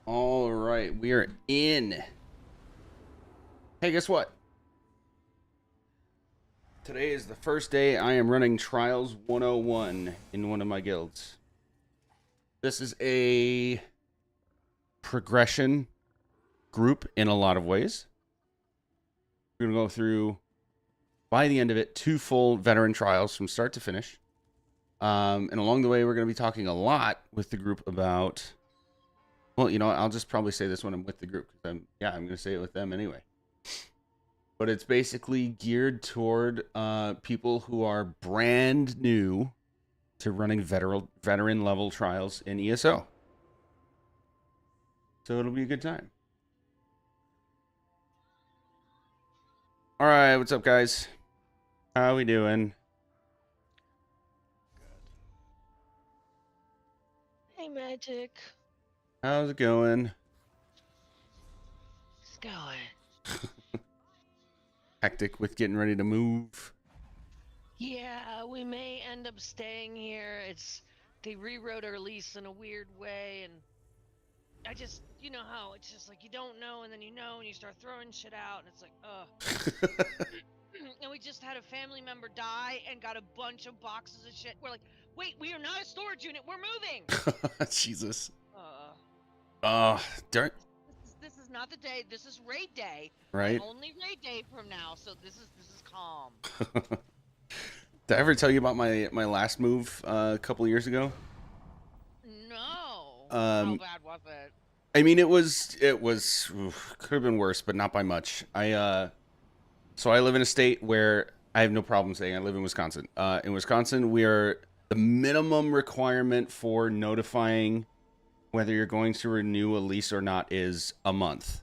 All right, we are in. Hey, guess what? Today is the first day I am running Trials 101 in one of my guilds. This is a progression group in a lot of ways. We're going to go through, by the end of it, 2 full veteran trials from start to finish. And along the way, we're going to be talking a lot with the group about. Well, you know what? I'll just probably say this when I'm with the group because I'm going to say it with them anyway. But it's basically geared toward people who are brand new to running veteran level trials in ESO. So it'll be a good time. All right, what's up, guys? How we doing? Hey, Magic. How's it going? It's going. Hectic with getting ready to move. Yeah, we may end up staying here. They rewrote our lease in a weird way, and I just, you know how it's just like you don't know, and then you know, and you start throwing shit out, and it's like, ugh. And we just had a family member die and got a bunch of boxes of shit. We're like, wait, we are not a storage unit. We're moving. Jesus. Uh, Darn. this is not the day. This is raid day, and Right? only raid day from now. So this is calm. Did I ever tell you about my last move a couple of years ago? No. How Um, bad was it? I mean, it was could have been worse, but not by much. So I live in a state where I have no problem saying I live in Wisconsin. In Wisconsin, we are the minimum requirement for notifying whether you're going to renew a lease or not is a month.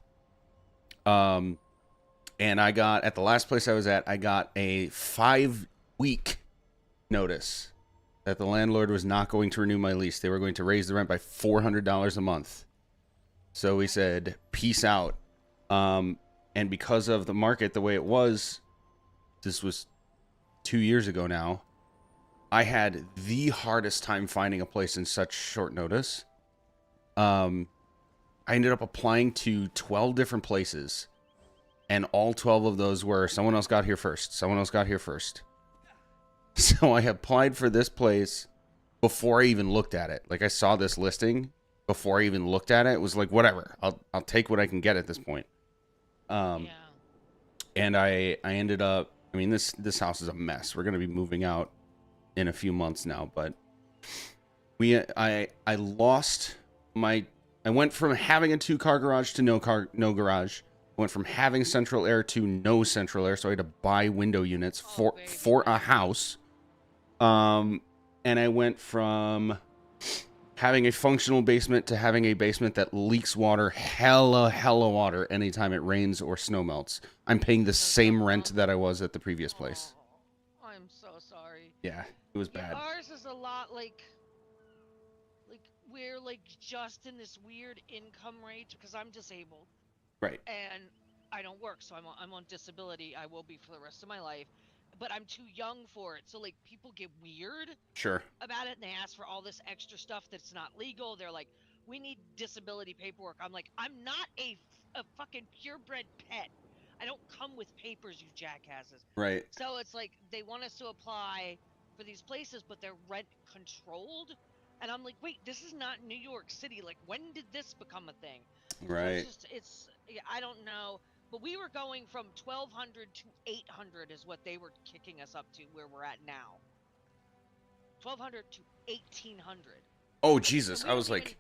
Um, and I got at the last place I was at, I got a 5 week notice that the landlord was not going to renew my lease. They were going to raise the rent by $400 a month. So we said, peace out. And because of the market the way it was, this was 2 years ago now, I had the hardest time finding a place in such short notice. Um, I ended up applying to 12 different places, and all 12 of those were someone else got here first. Someone else got here first. So I applied for this place before I even looked at it. Like I saw this listing before I even looked at it. It was like whatever. I'll take what I can get at this point. Um, Yeah. and I ended up. I mean this house is a mess. We're gonna be moving out in a few months now, but I lost my. I went from having a 2 car garage to no garage. I went from having central air to no central air, so I had to buy window units Oh, for a baby. house. And I went from having a functional basement to having a basement that leaks water, hella water anytime it rains or snow melts. I'm paying the Does that same rent bump? that I was at the previous place. Oh, I'm so sorry. Yeah, it was Yeah, bad. ours is a lot like we're like just in this weird income range because I'm disabled Right. and I don't work, so I'm on disability. I will be for the rest of my life, but I'm too young for it. So like people get weird Sure. about it and they ask for all this extra stuff that's not legal. They're like, we need disability paperwork. I'm like, I'm not a fucking purebred pet. I don't come with papers, you jackasses. Right. So it's like they want us to apply for these places, but they're rent controlled. And I'm like, wait, this is not New York City. Like, when did this become a thing? So Right. yeah, I don't know. But we were going from 1200 to 800 is what they were kicking us up to where we're at now. 1200 to 1800. Oh So Jesus! we I don't was even. like,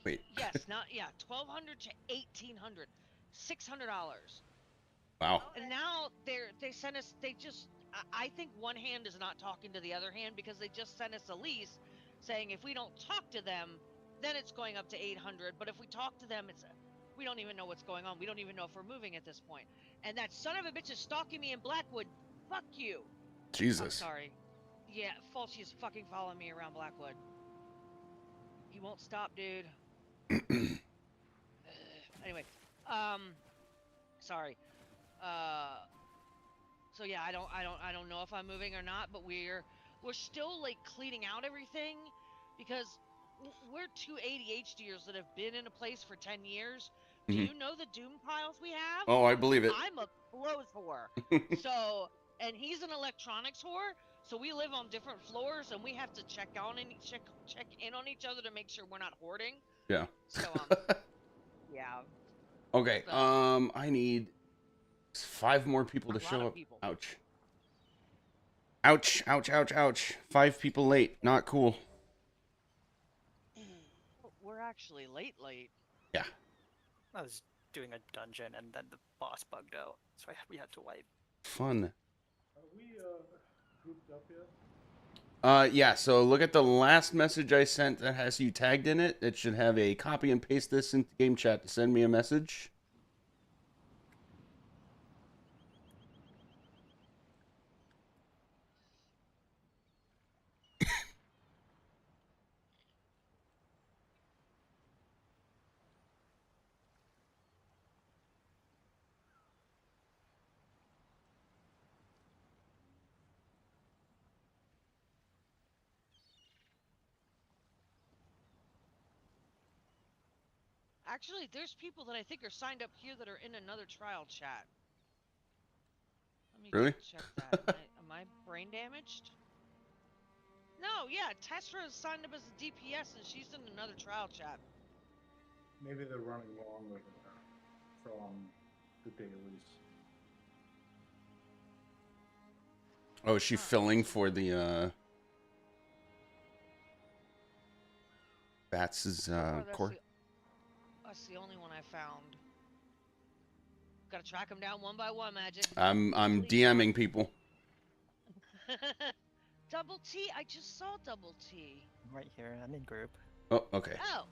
wait. Yes, not yeah, 1200 to 1800. $600. Wow. And now they sent us they just I think one hand is not talking to the other hand because they just sent us a lease saying if we don't talk to them, then it's going up to 800, but if we talk to them it's we don't even know what's going on. We don't even know if we're moving at this point. And that son of a bitch is stalking me in Blackwood. Fuck you. I'm Jesus. sorry. Yeah, Fulci is fucking following me around Blackwood. He won't stop, dude. Anyway, um, sorry. Uh, so yeah, I don't know if I'm moving or not, but we're still like cleaning out everything because we're two ADHDers that have been in a place for 10 years. Do Mhm. you know the doom piles we have? Oh, I believe it. I'm a clothes whore. So, and he's an electronics whore. So we live on different floors and we have to check in on each other to make sure we're not hoarding. Yeah. So yeah, Okay. but I need 5 more people to a lot show of up. people. Ouch. Ouch, ouch, ouch, ouch. 5 people late. Not cool. We're actually late. Yeah. I was doing a dungeon and then the boss bugged out, so we had to wipe. Fun. Are we grouped up yet? Yeah, so look at the last message I sent that has you tagged in it. It should have a copy and paste this into game chat to send me a message. Actually, there's people that I think are signed up here that are in another trial chat. Let me Really? check that. Am I brain damaged? No, yeah, Tesra is signed up as a DPS and she's in another trial chat. Maybe they're running longer from the dailies. Oh, is she filling for the Bats' Oh, core? That's the only one I found. Gotta track them down one by one, Magic. I'm Please. DMing people. Double T? I just saw Double T. I'm right here. I'm in group. Oh, okay. Oh,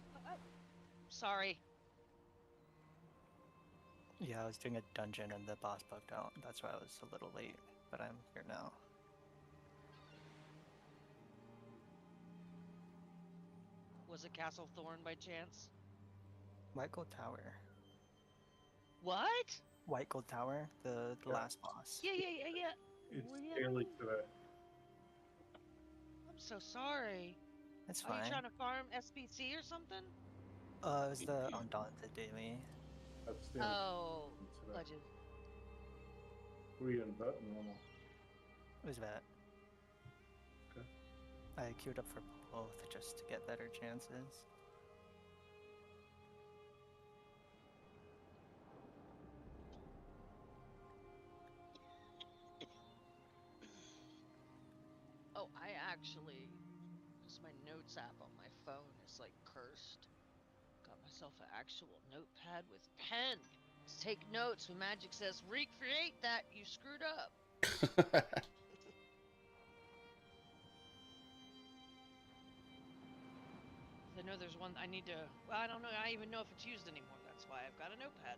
sorry. Yeah, I was doing a dungeon and the boss bugged out. That's why I was a little late, but I'm here now. Was it Castle Thorn by chance? White Gold Tower. What? White Gold Tower, the Yeah. last boss. Yeah. It's Well, yeah. daily today. I'm so sorry. It's Are fine. you trying to farm SPC or something? It was the Undaunted daily. That's the Oh, today. legend. Were you in vet normal? It was that. Okay. I queued up for both just to get better chances. Oh, I actually, because my notes app on my phone is like cursed, got myself an actual notepad with pen. Let's take notes when Magic says recreate that, you screwed up. I know there's one I need to, well, I don't know, I even know if it's used anymore. That's why I've got a notepad.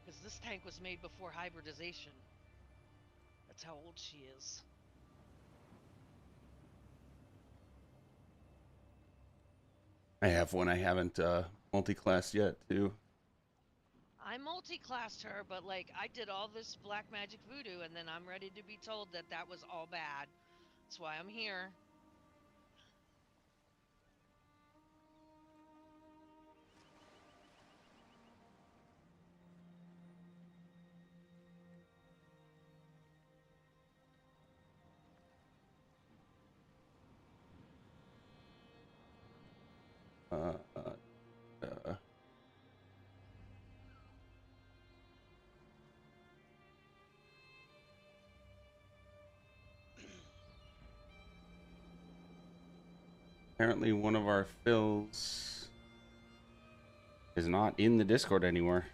Because this tank was made before hybridization. That's how old she is. I have one I haven't multi-classed yet, too. I multi-classed her, but like I did all this black magic voodoo, and then I'm ready to be told that that was all bad. That's why I'm here. Uh, uh, uh. Apparently one of our fills is not in the Discord anymore.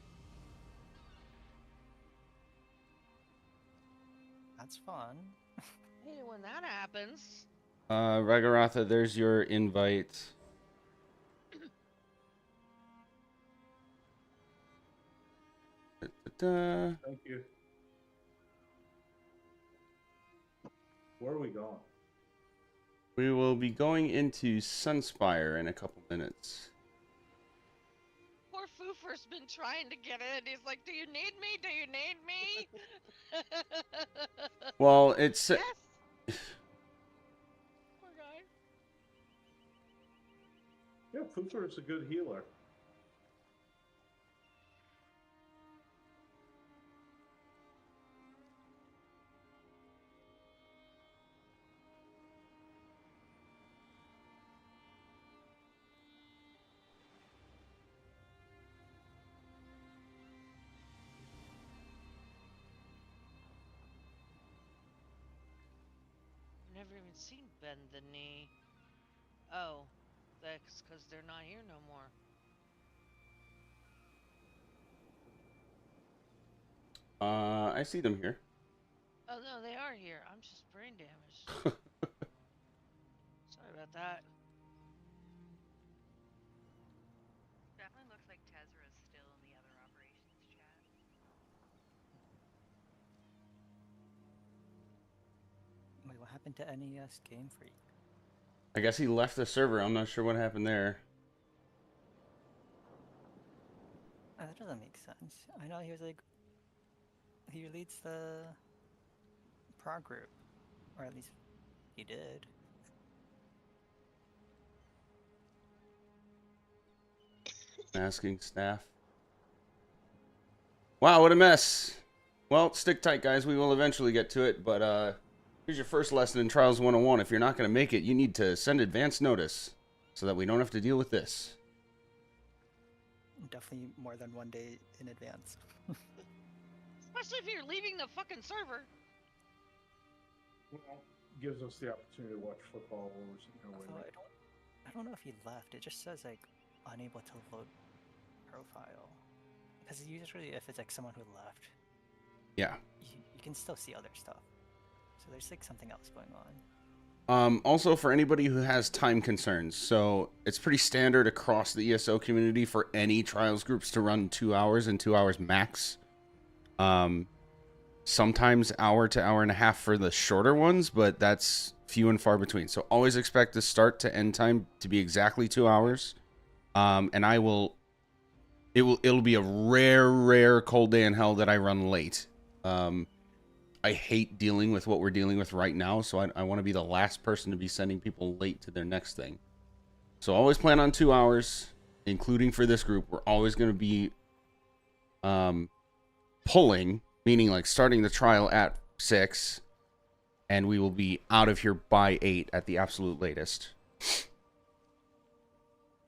That's fun. Hey, when that happens. Ragaratha, there's your invite. Da-da-da. Thank you. Where are we going? We will be going into Sunspire in a couple minutes. Poor Foofer's been trying to get in. He's like, do you need me? Do you need me? Well, it's Yes. Poor guy. Yeah, Pooper's a good healer. Never even seen Bend the Knee. Oh, that's because they're not here no more. I see them here. Oh no, they are here. I'm just brain damaged. Sorry about that. Definitely looks like Tezra is still in the other operations chat. Wait, what happened to NES Game Freak? I guess he left the server. I'm not sure what happened there. Oh, that doesn't make sense. I know he was like, he leads the prog group, or at least he did. Masking staff. Wow, what a mess. Well, stick tight, guys. We will eventually get to it, but here's your first lesson in Trials 101. If you're not going to make it, you need to send advance notice so that we don't have to deal with this. Definitely more than 1 day in advance. Especially if you're leaving the fucking server. Well, gives us the opportunity to watch football or something. Although I don't know if he left. It just says like unable to load profile. Because usually if it's like someone who left, Yeah. you can still see other stuff. So there's like something else going on. Also, for anybody who has time concerns, so it's pretty standard across the ESO community for any trials groups to run 2 hours and 2 hours max. Sometimes hour to hour and a half for the shorter ones, but that's few and far between. So always expect the start to end time to be exactly 2 hours. And it'll be a rare cold day in hell that I run late. I hate dealing with what we're dealing with right now, so I want to be the last person to be sending people late to their next thing. So always plan on 2 hours, including for this group. We're always going to be pulling, meaning like starting the trial at 6, and we will be out of here by 8 at the absolute latest.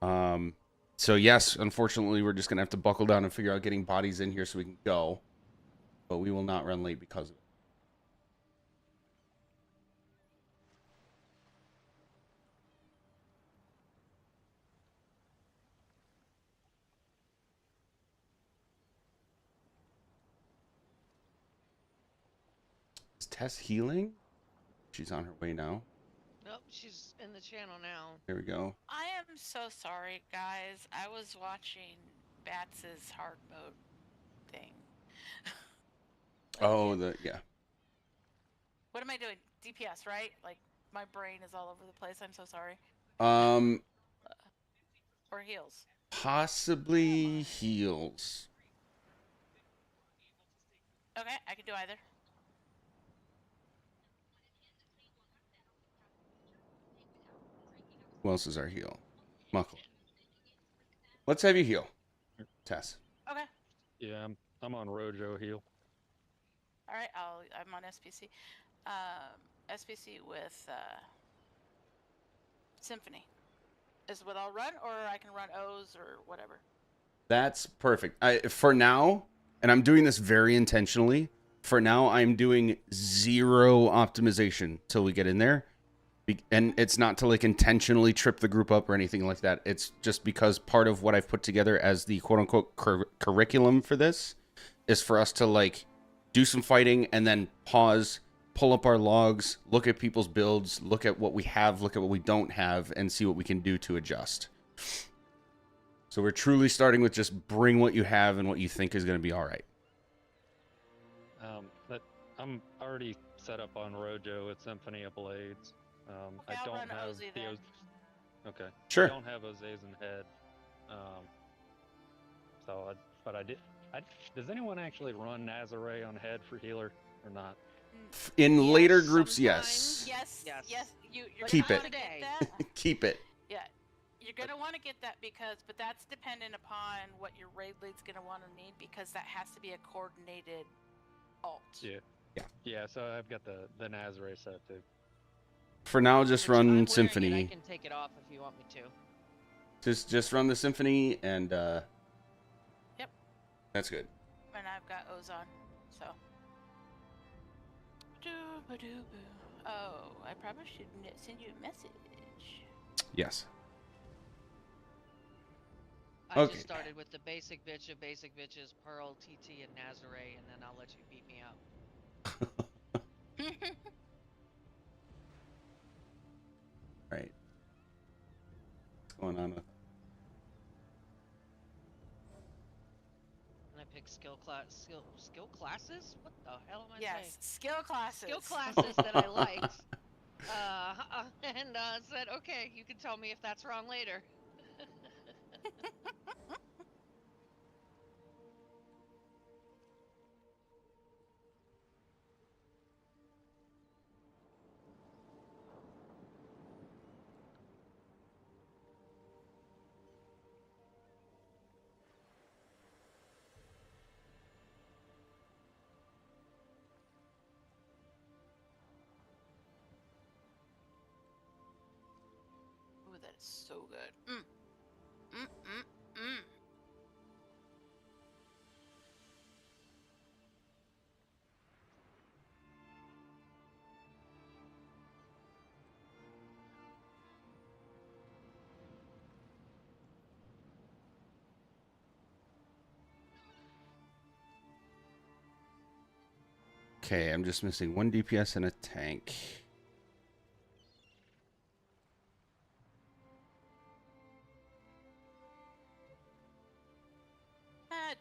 So yes, unfortunately, we're just going to have to buckle down and figure out getting bodies in here so we can go. But we will not run late because of it. Is Tess healing? She's on her way now. Nope, she's in the channel now. There we go. I am so sorry, guys. I was watching Bats's hard mode thing. Oh, yeah. What am I doing? DPS, right? Like, my brain is all over the place. I'm so sorry. Or heals. Possibly heals. Okay, I can do either. Who else is our heal? Muckle. Let's have you heal, Tess. Okay. Yeah, I'm on Rojo heal. All right. I'm on SPC. SPC with Symphony is what I'll run, or I can run O's or whatever. That's perfect. For now, and I'm doing this very intentionally, for now I'm doing 0 optimization till we get in there. And it's not to like intentionally trip the group up or anything like that. It's just because part of what I've put together as the quote unquote curriculum for this is for us to like do some fighting and then pause, pull up our logs, look at people's builds, look at what we have, look at what we don't have, and see what we can do to adjust. So we're truly starting with just bring what you have and what you think is going to be all right. I'm already set up on Rojo with Symphony of Blades. Okay, I I'll don't run have Ozzy the then. Okay. Sure. I don't have Ozaze in head. But Does anyone actually run Nazare on head for healer or not? In Yes, later groups, sometimes. yes. Yes. You're Keep gonna it. want to Today. get that. Keep it. Yeah, you're gonna want to get that but that's dependent upon what your raid lead's gonna want to need because that has to be a coordinated alt. Yeah, so I've got the Nazare set too. For now, just Which I'm run wearing it, Symphony. I can take it off if you want me to. Just run the Symphony, and Yep. that's good. And I've got Ozon, so. Doo-ba-doo-boo. Oh, I probably should send you a message. Yes. I Okay. just started with the basic bitch of basic bitches, Pearl, TT, and Nazare, and then I'll let you beat me up. Right. What's going on with? And I pick skill classes? What the hell am I Yes, saying? skill classes. Skill classes that I liked. And said, okay, you can tell me if that's wrong later. Ooh, that is so good. Mm. Mm, mm, mm. Okay, I'm just missing 1 DPS and a tank.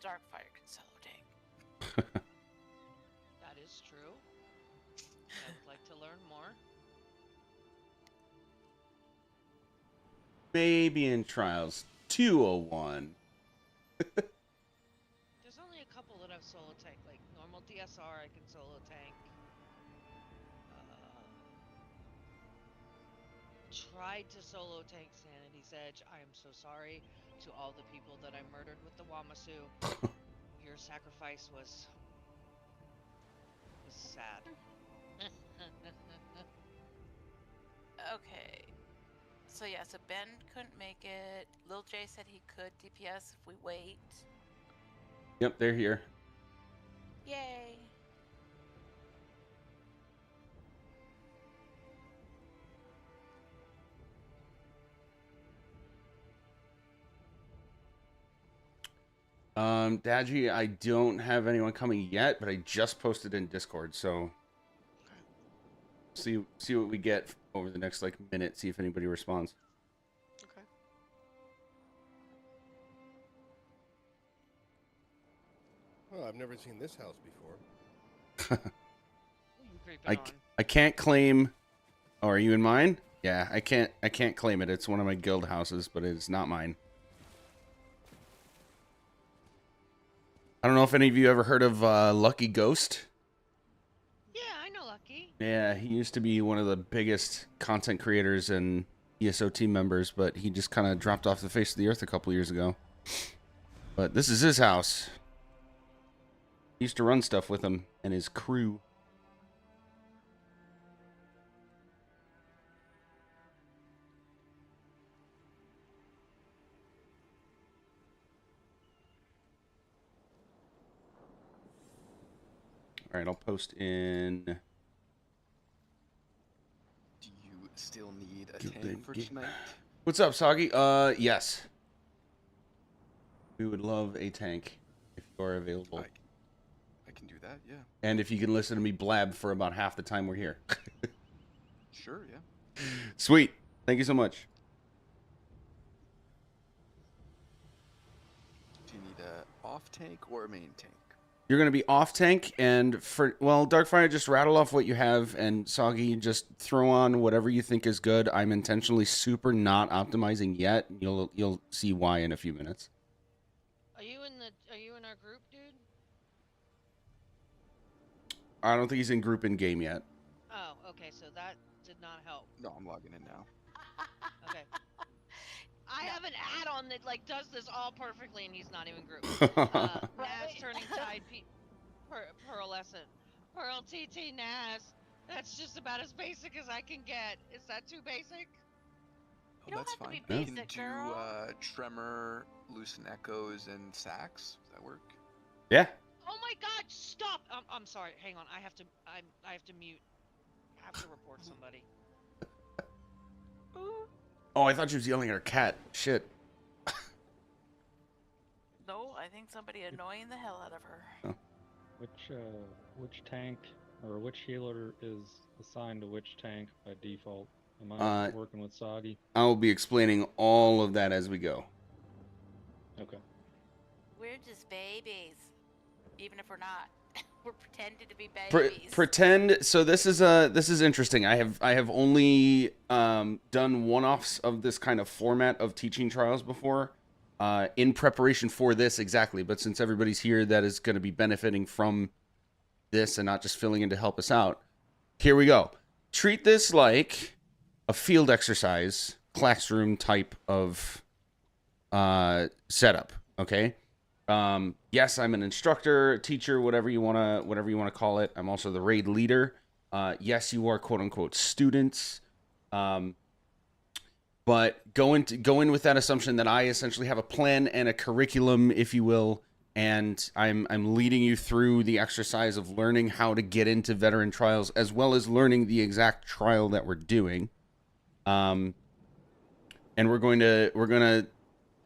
Darkfire can solo tank. That is true. I would like to learn more. Maybe in Trials 201. There's only a couple that I've solo tank, like normal DSR I can solo tank. Tried to solo tank Sanity's Edge. I am so sorry to all the people that I murdered with the Wamasu. Your sacrifice was sad. Okay. So yeah, so Ben couldn't make it. Lil J said he could DPS if we wait. Yep, they're here. Yay. Daji, I don't have anyone coming yet, but I just posted in Discord, so see what we get over the next minute. See if anybody responds. Okay. Well, I've never seen this house before. You creeping on. I can't claim. Oh, are you in mine? Yeah, I can't claim it. It's one of my guild houses, but it's not mine. I don't know if any of you ever heard of Lucky Ghost. Yeah, I know Lucky. Yeah, he used to be one of the biggest content creators and ESO team members, but he just kind of dropped off the face of the earth a couple years ago. But this is his house. He used to run stuff with him and his crew. All right, I'll post in. Do you still need a Guild tank for Game. tonight? What's up, Soggy? Yes. We would love a tank if you are available. I can do that, yeah. And if you can listen to me blab for about half the time we're here. Sure, yeah. Sweet. Thank you so much. Do you need a off tank or a main tank? You're going to be off tank, and Darkfire, just rattle off what you have, and Soggy, just throw on whatever you think is good. I'm intentionally super not optimizing yet. You'll see why in a few minutes. Are you in our group, dude? I don't think he's in group in game yet. Oh, okay, so that did not help. No, I'm logging in now. Okay. I No. have an add-on that like does this all perfectly, and he's not even grouped. Nas Right. turning tide, pearlescent, Pearl TT Nas. That's just about as basic as I can get. Is that too basic? Oh, You don't that's have to fine. be You can basic, do girl. tremor, loosen echoes, and sax. Does that work? Yeah. Oh my God! Stop! I'm sorry. Hang on. I have to mute. I have to report somebody. Oh, I thought she was yelling at her cat. Shit. No, I think somebody annoying the hell out of her. Which tank or which healer is assigned to which tank by default? Am I working with Soggy? I will be explaining all of that as we go. Okay. We're just babies, even if we're not. We're pretending to be Pre- babies. pretend. So this is interesting. I have only done one-offs of this kind of format of teaching trials before, in preparation for this exactly. But since everybody's here that is going to be benefiting from this and not just filling in to help us out, here we go. Treat this like a field exercise, classroom type of setup. Okay. Yes, I'm an instructor, teacher, whatever you wanna call it. I'm also the raid leader. Yes, you are quote unquote students. But go in with that assumption that I essentially have a plan and a curriculum, if you will, and I'm leading you through the exercise of learning how to get into veteran trials, as well as learning the exact trial that we're doing. And we're gonna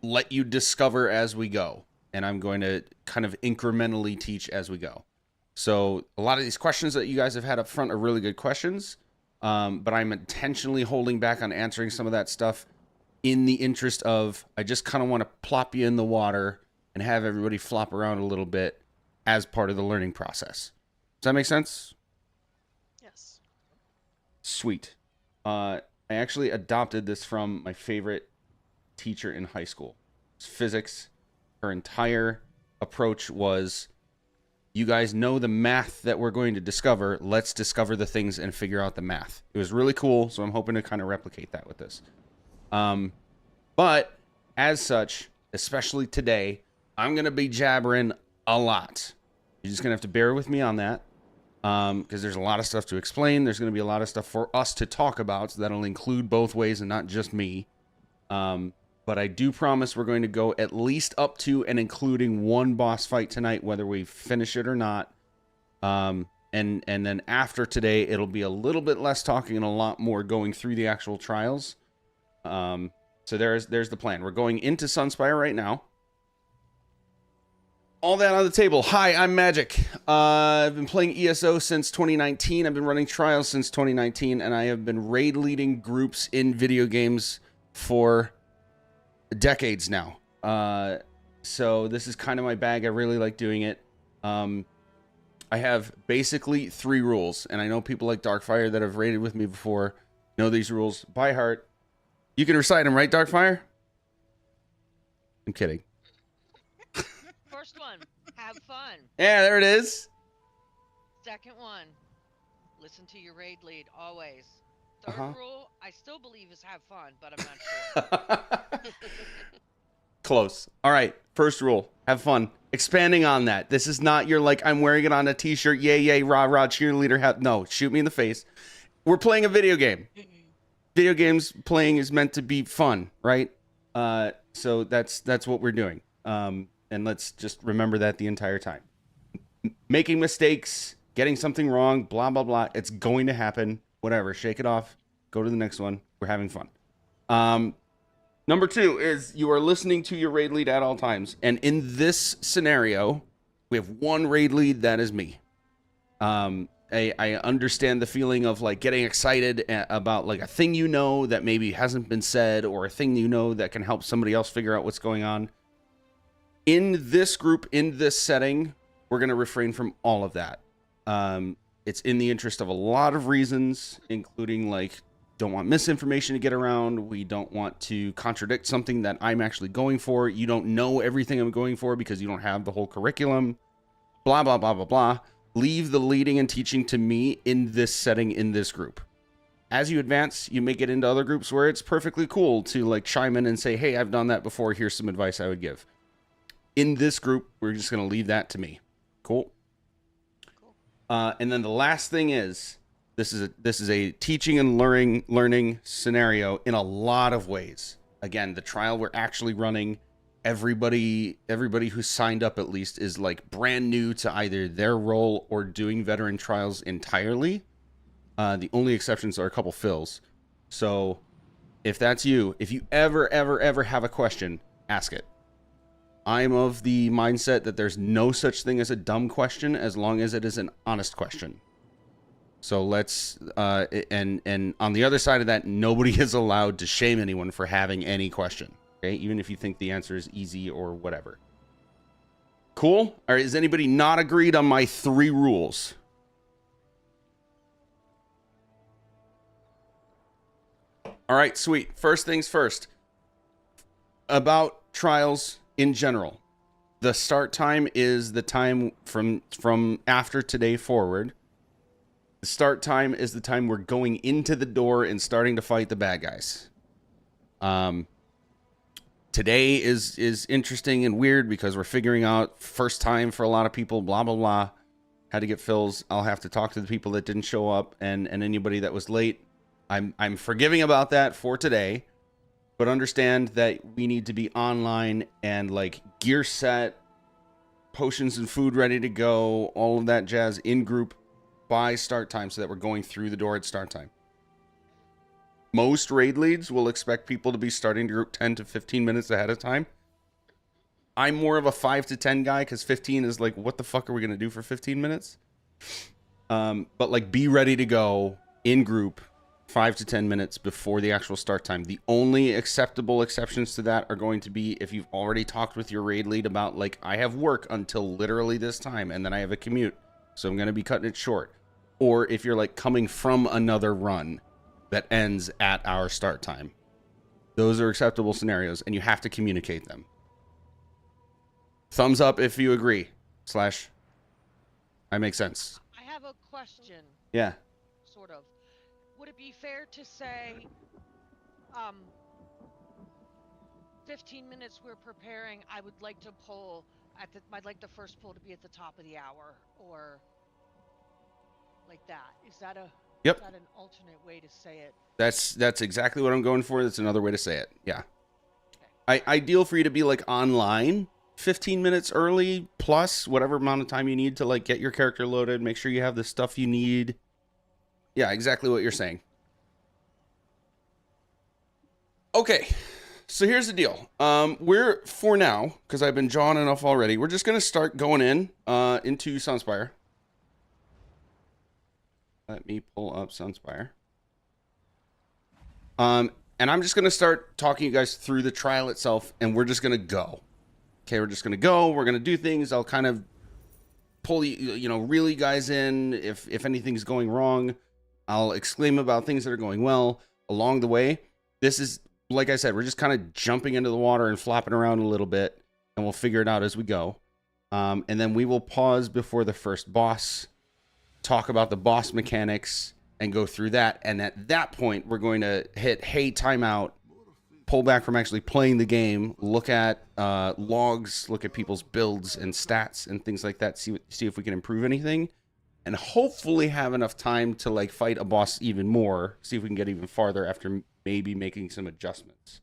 let you discover as we go. And I'm going to kind of incrementally teach as we go. So a lot of these questions that you guys have had up front are really good questions, but I'm intentionally holding back on answering some of that stuff in the interest of I just kind of want to plop you in the water and have everybody flop around a little bit as part of the learning process. Does that make sense? Yes. Sweet. I actually adopted this from my favorite teacher in high school. It's physics. Her entire approach was, you guys know the math that we're going to discover. Let's discover the things and figure out the math. It was really cool, so I'm hoping to kind of replicate that with this. But as such, especially today, I'm going to be jabbering a lot. You're just going to have to bear with me on that, because there's a lot of stuff to explain. There's going to be a lot of stuff for us to talk about, so that'll include both ways and not just me. But I do promise we're going to go at least up to and including one boss fight tonight, whether we finish it or not. And then after today, it'll be a little bit less talking and a lot more going through the actual trials. So there's the plan. We're going into Sunspire right now. All that on the table. Hi, I'm Magic. I've been playing ESO since 2019. I've been running trials since 2019, and I have been raid leading groups in video games for decades now. So this is kind of my bag. I really like doing it. I have basically 3 rules, and I know people like Darkfire that have raided with me before know these rules by heart. You can recite them, right, Darkfire? I'm kidding. First one, have fun. Yeah, there it is. Second one, listen to your raid lead always. Third rule, I still believe is have fun, but I'm not sure. Close. All right. First rule, have fun. Expanding on that. This is not your like, I'm wearing it on a t-shirt. Yay, yay, rah, rah, cheerleader. No, shoot me in the face. We're playing a video game. Video games playing is meant to be fun, right? So that's what we're doing. And let's just remember that the entire time. Making mistakes, getting something wrong, blah, blah, blah. It's going to happen. Whatever. Shake it off. Go to the next one. We're having fun. Number 2 is you are listening to your raid lead at all times. And in this scenario, we have one raid lead. That is me. I understand the feeling of like getting excited about like a thing you know that maybe hasn't been said, or a thing you know that can help somebody else figure out what's going on. In this group, in this setting, we're going to refrain from all of that. It's in the interest of a lot of reasons, including like, don't want misinformation to get around. We don't want to contradict something that I'm actually going for. You don't know everything I'm going for because you don't have the whole curriculum. Blah, blah, blah, blah, blah. leave the leading and teaching to me in this setting, in this group. As you advance, you may get into other groups where it's perfectly cool to like chime in and say, hey, I've done that before. Here's some advice I would give. In this group, we're just going to leave that to me. Cool. And then the last thing is, this is a teaching and learning scenario in a lot of ways. Again, the trial we're actually running, everybody who signed up at least is like brand new to either their role or doing veteran trials entirely. The only exceptions are a couple fills. So if that's you, if you ever have a question, ask it. I'm of the mindset that there's no such thing as a dumb question as long as it is an honest question. So let's, and on the other side of that, nobody is allowed to shame anyone for having any question, okay? Even if you think the answer is easy or whatever. Cool? All right, is anybody not agreed on my 3 rules? All right, sweet. First things first. About trials in general. The start time is the time from after today forward. The start time is the time we're going into the door and starting to fight the bad guys. Today is interesting and weird because we're figuring out first time for a lot of people, blah, blah, blah. Had to get fills. I'll have to talk to the people that didn't show up and anybody that was late. I'm forgiving about that for today, but understand that we need to be online and like gear set, potions and food ready to go, all of that jazz in group by start time so that we're going through the door at start time. Most raid leads will expect people to be starting to group 10 to 15 minutes ahead of time. I'm more of a 5 to 10 guy because 15 is like, what the fuck are we going to do for 15 minutes? But like be ready to go in group 5 to 10 minutes before the actual start time. The only acceptable exceptions to that are going to be if you've already talked with your raid lead about like, I have work until literally this time and then I have a commute, so I'm going to be cutting it short. Or if you're like coming from another run that ends at our start time. Those are acceptable scenarios and you have to communicate them. Thumbs up if you agree. / I make sense. I have a question. Yeah. Sort of. Would it be fair to say, 15 minutes we're preparing, I would like to pull I'd like the first pull to be at the top of the hour, or like that. Is that an alternate way to say it? That's exactly what I'm going for. That's another way to say it. Yeah. Ideal for you to be like online 15 minutes early plus whatever amount of time you need to like get your character loaded, make sure you have the stuff you need. Yeah, exactly what you're saying. Okay. So here's the deal. We're, for now, because I've been jawing enough already, we're just going to start going into Sunspire. Let me pull up Sunspire. And I'm just going to start talking you guys through the trial itself, and we're just going to go. Okay, we're just going to go. We're going to do things. I'll kind of pull you, reel you guys in. If anything's going wrong, I'll exclaim about things that are going well along the way. This is, like I said, we're just kind of jumping into the water and flopping around a little bit, and we'll figure it out as we go. And then we will pause before the first boss, talk about the boss mechanics, and go through that. And at that point, we're going to hit, hey, timeout, pull back from actually playing the game, look at logs, look at people's builds and stats and things like that, see if we can improve anything, and hopefully have enough time to like fight a boss even more, see if we can get even farther after maybe making some adjustments.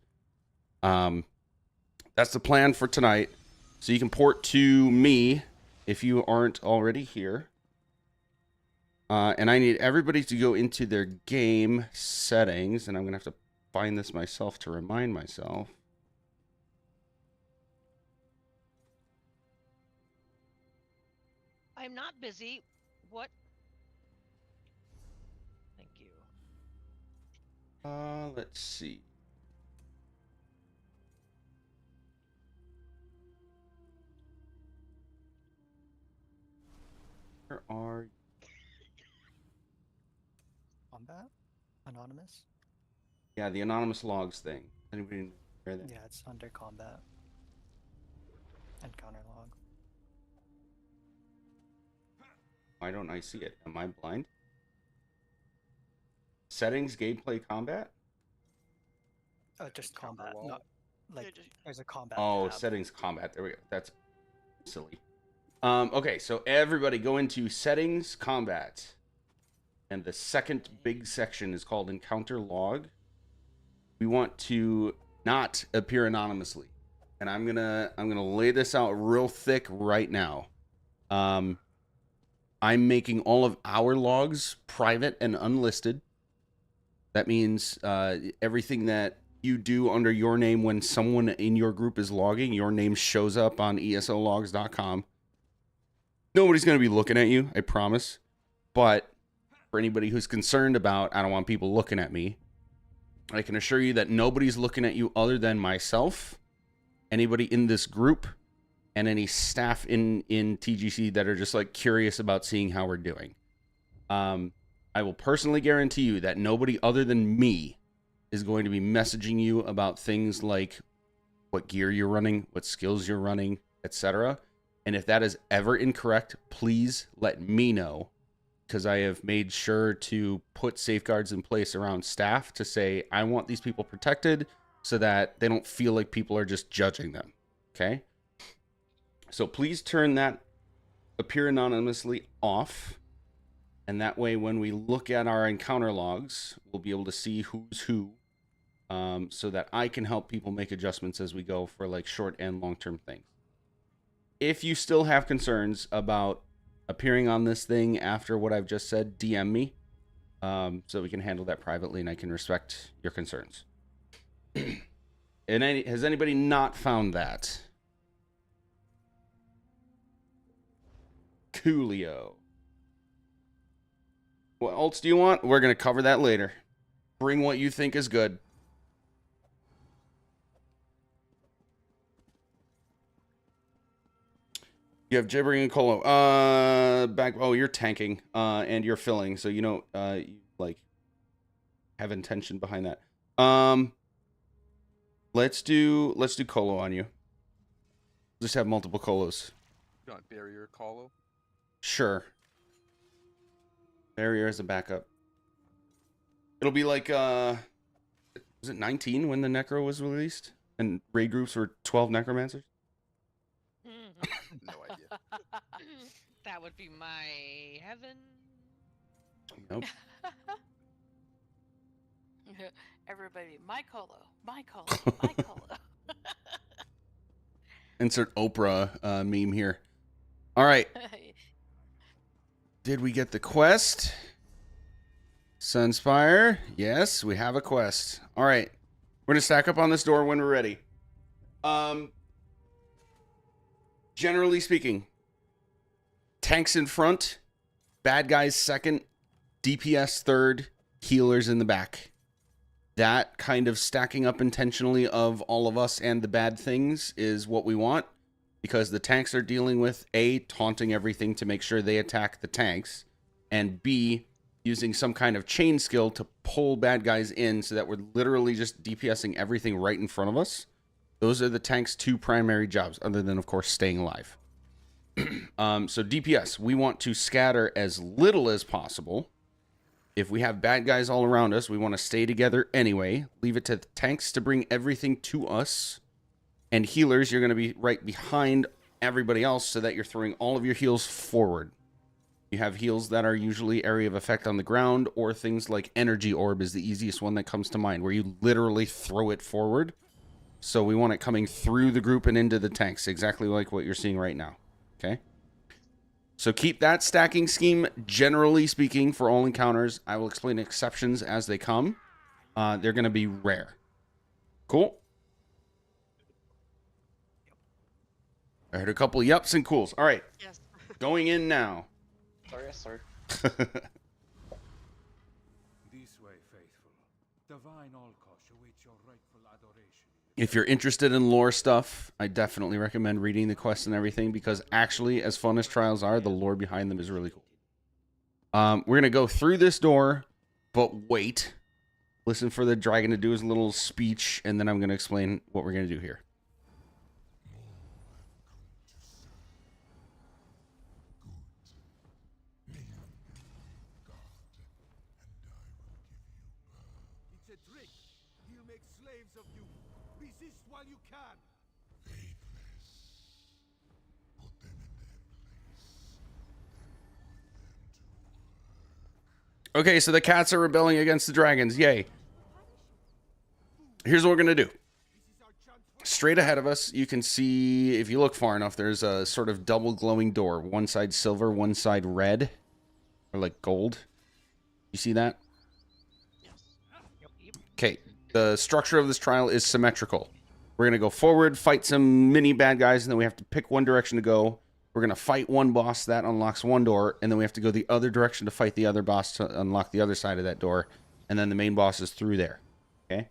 That's the plan for tonight. So you can port to me if you aren't already here. And I need everybody to go into their game settings, and I'm going to have to find this myself to remind myself. I'm not busy. What? Thank you. Let's see. Where are you? Combat? Anonymous? Yeah, the anonymous logs thing. Anybody know where that? Yeah, it's under combat. Encounter log. Why don't I see it? Am I blind? Settings, gameplay, combat? Just Top combat, wall. not like just- there's a combat. Oh, tab. settings, combat. There we go. That's silly. Okay, so everybody go into settings, combat. And the second big section is called encounter log. We want to not appear anonymously. And I'm gonna lay this out real thick right now. I'm making all of our logs private and unlisted. That means everything that you do under your name when someone in your group is logging, your name shows up on esologs.com. Nobody's going to be looking at you, I promise. But for anybody who's concerned about, I don't want people looking at me, I can assure you that nobody's looking at you other than myself, anybody in this group, and any staff in TGC that are just like curious about seeing how we're doing. I will personally guarantee you that nobody other than me is going to be messaging you about things like what gear you're running, what skills you're running, etc. And if that is ever incorrect, please let me know, because I have made sure to put safeguards in place around staff to say, I want these people protected so that they don't feel like people are just judging them. Okay? So please turn that appear anonymously off. And that way, when we look at our encounter logs, we'll be able to see who's who, so that I can help people make adjustments as we go for like short and long-term things. If you still have concerns about appearing on this thing after what I've just said, DM me, so we can handle that privately and I can respect your concerns. And has anybody not found that? Coolio. What else do you want? We're going to cover that later. Bring what you think is good. You have gibbering and colo. Oh, you're tanking, and you're filling, so you know, you like have intention behind that. Let's do colo on you. Just have multiple colos. You want barrier colo? Sure. Barrier as a backup. It'll be like was it 19 when the Necro was released? And raid groups were 12 Necromancers? No idea. That would be my heaven. Nope. Everybody, my colo, my colo, my colo. Insert Oprah meme here. All right. Did we get the quest? Sunspire. Yes, we have a quest. All right. We're going to stack up on this door when we're ready. Generally speaking, tanks in front, bad guys second, DPS third, healers in the back. That kind of stacking up intentionally of all of us and the bad things is what we want, because the tanks are dealing with A, taunting everything to make sure they attack the tanks, and B, using some kind of chain skill to pull bad guys in so that we're literally just DPSing everything right in front of us. Those are the tank's two primary jobs, other than, of course, staying alive. So DPS, we want to scatter as little as possible. If we have bad guys all around us, we want to stay together anyway. Leave it to the tanks to bring everything to us. And healers, you're going to be right behind everybody else so that you're throwing all of your heals forward. You have heals that are usually area of effect on the ground, or things like Energy Orb is the easiest one that comes to mind, where you literally throw it forward. So we want it coming through the group and into the tanks, exactly like what you're seeing right now. Okay? So keep that stacking scheme, generally speaking, for all encounters. I will explain exceptions as they come. They're going to be rare. Cool? I heard a couple yups and cools. All right. Yes. Going in now. Sorry, yes, sir. This way, faithful. Divine Olkosh awaits your rightful adoration. If you're interested in lore stuff, I definitely recommend reading the quests and everything, because actually, as fun as trials are, the lore behind them is really cool. We're going to go through this door, but wait. Listen for the dragon to do his little speech, and then I'm going to explain what we're going to do here. trick. He'll make slaves of you. Resist while you can. Okay, so the cats are rebelling against the dragons. Yay. Here's what we're going to do. Straight ahead of us, you can see, if you look far enough, there's a sort of double glowing door. One side silver, one side red. Or like gold. You see that? Okay. The structure of this trial is symmetrical. We're going to go forward, fight some mini bad guys, and then we have to pick one direction to go. We're going to fight one boss that unlocks one door, and then we have to go the other direction to fight the other boss to unlock the other side of that door. And then the main boss is through there. Okay?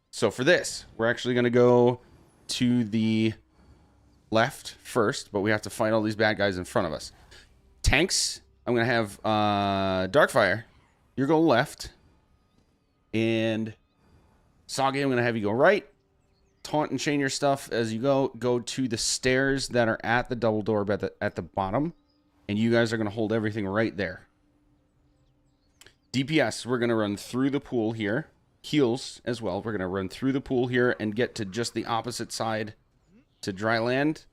So for this, we're actually going to go to the left first, but we have to fight all these bad guys in front of us. Tanks, I'm going to have Darkfire. You're going left. And Soggy, I'm going to have you go right. Taunt and chain your stuff as you go. Go to the stairs that are at the double door but at the bottom. And you guys are going to hold everything right there. DPS, we're going to run through the pool here. Heals as well. We're going to run through the pool here and get to just the opposite side to dry land.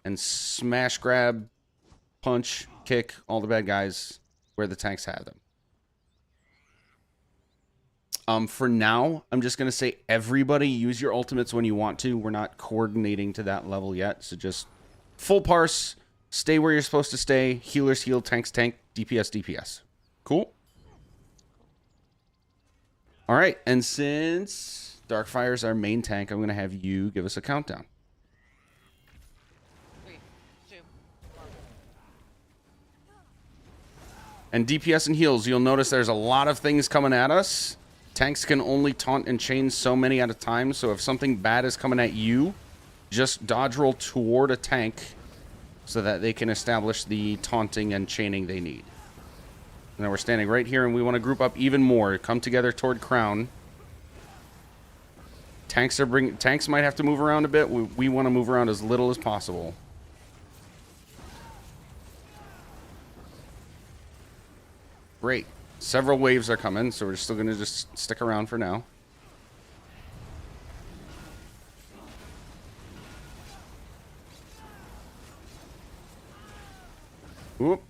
And smash, grab, punch, kick all the bad guys where the tanks have them. For now, I'm just going to say everybody use your ultimates when you want to. We're not coordinating to that level yet. So just full parse, stay where you're supposed to stay. Healers heal, tanks tank, DPS DPS. Cool? All right. And since Darkfire is our main tank, I'm going to have you give us a countdown. 3, 2, 1. And DPS and heals, you'll notice there's a lot of things coming at us. Tanks can only taunt and chain so many at a time, so if something bad is coming at you, just dodge roll toward a tank so that they can establish the taunting and chaining they need. And then we're standing right here, and we want to group up even more. Come together toward Crown. Tanks might have to move around a bit. We want to move around as little as possible. Great. Several waves are coming, so we're still going to just stick around for now. Whoop.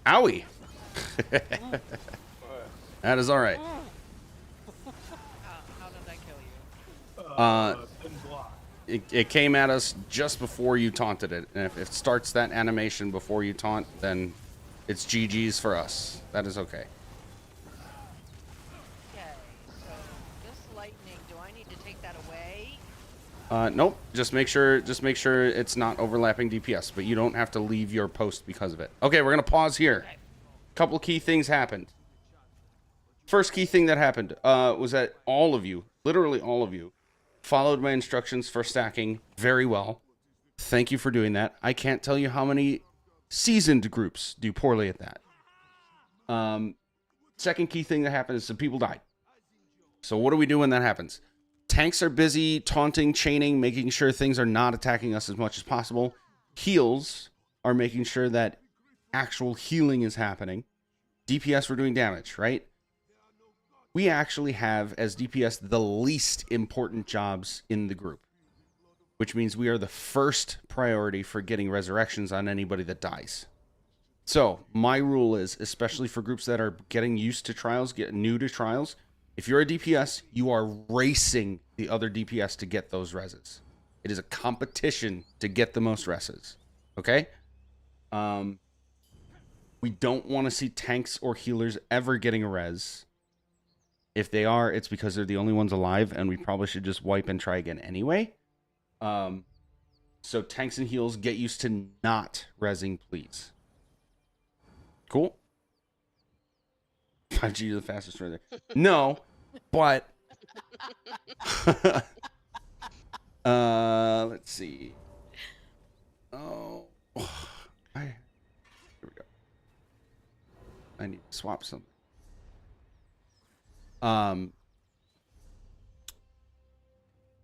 Owie. That is all right. How did I kill you? Didn't block. It came at us just before you taunted it. And if it starts that animation before you taunt, then it's GG's for us. That is okay. Okay, so this lightning, do I need to take that away? Nope. Just make sure it's not overlapping DPS, but you don't have to leave your post because of it. Okay, we're gonna pause here. Okay. Couple key things happened. First key thing that happened was that all of you, literally all of you, followed my instructions for stacking very well. Thank you for doing that. I can't tell you how many seasoned groups do poorly at that. Second key thing that happened is some people died. So what do we do when that happens? Tanks are busy taunting, chaining, making sure things are not attacking us as much as possible. Heals are making sure that actual healing is happening. DPS, we're doing damage, right? We actually have, as DPS, the least important jobs in the group, which means we are the first priority for getting resurrections on anybody that dies. So my rule is, especially for groups that are getting used to trials, get new to trials, if you're a DPS, you are racing the other DPS to get those reses. It is a competition to get the most reses. Okay? We don't want to see tanks or healers ever getting a res. If they are, it's because they're the only ones alive, and we probably should just wipe and try again anyway. So tanks and heals, get used to not resing, please. Cool? 5G is the fastest right there. No, but... let's see. Oh... Here we go. I need to swap something. While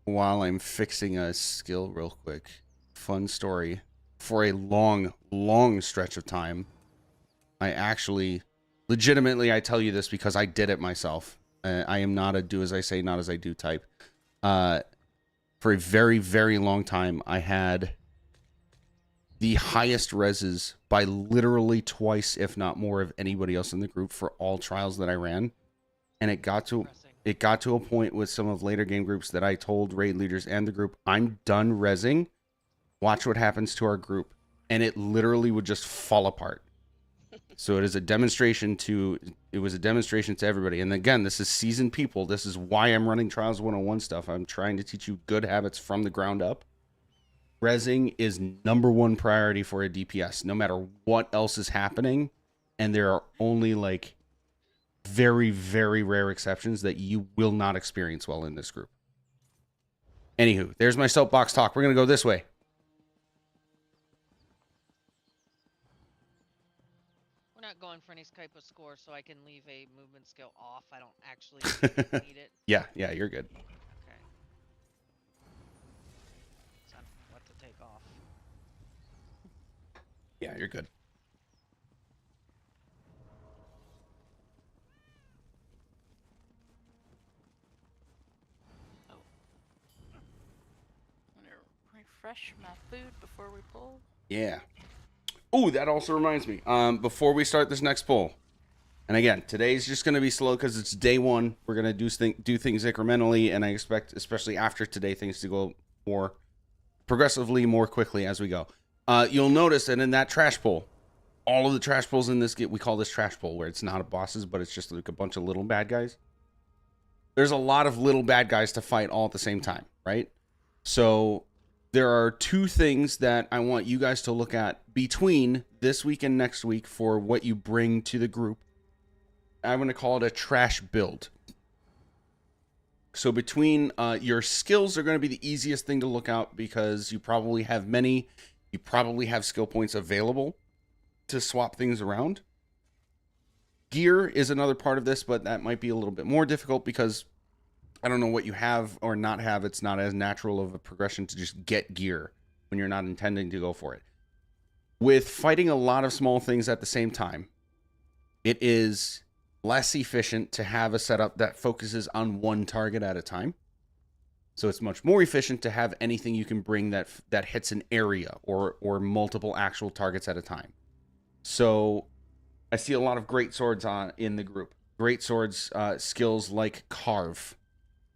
I'm fixing a skill real quick, fun story. For a long, long stretch of time, I actually, legitimately, I tell you this because I did it myself. I am not a do as I say, not as I do type. For a very, very long time, I had the highest reses by literally twice, if not more, of anybody else in the group for all trials that I ran. And it got to a point with some of later game groups that I told raid leaders and the group, I'm done resing. Watch what happens to our group. And it literally would just fall apart. So it was a demonstration to everybody. And again, this is seasoned people. This is why I'm running Trials 101 stuff. I'm trying to teach you good habits from the ground up. Resing is #1 priority for a DPS, no matter what else is happening. And there are only like very, very rare exceptions that you will not experience well in this group. Anywho, there's my soapbox talk. We're going to go this way. We're not going for any type of score, so I can leave a movement skill off. I don't actually need it. Yeah, you're good. Okay. So I don't know what to take off. Yeah, you're good. I'm gonna refresh my food before we pull. Yeah. Oh, that also reminds me. Before we start this next poll, and again, today's just going to be slow because it's day one. We're going to do things incrementally, and I expect, especially after today, things to go more progressively, more quickly as we go. You'll notice that in that trash poll, all of the trash polls in this, we call this trash poll, where it's not a bosses, but it's just like a bunch of little bad guys. There's a lot of little bad guys to fight all at the same time, right? So there are two things that I want you guys to look at between this week and next week for what you bring to the group. I'm going to call it a trash build. So between your skills are going to be the easiest thing to look out because you probably have many. You probably have skill points available to swap things around. Gear is another part of this, but that might be a little bit more difficult because I don't know what you have or not have. It's not as natural of a progression to just get gear when you're not intending to go for it. With fighting a lot of small things at the same time, it is less efficient to have a setup that focuses on one target at a time. So it's much more efficient to have anything you can bring that hits an area or multiple actual targets at a time. So I see a lot of great swords in the group. Great swords skills like Carve.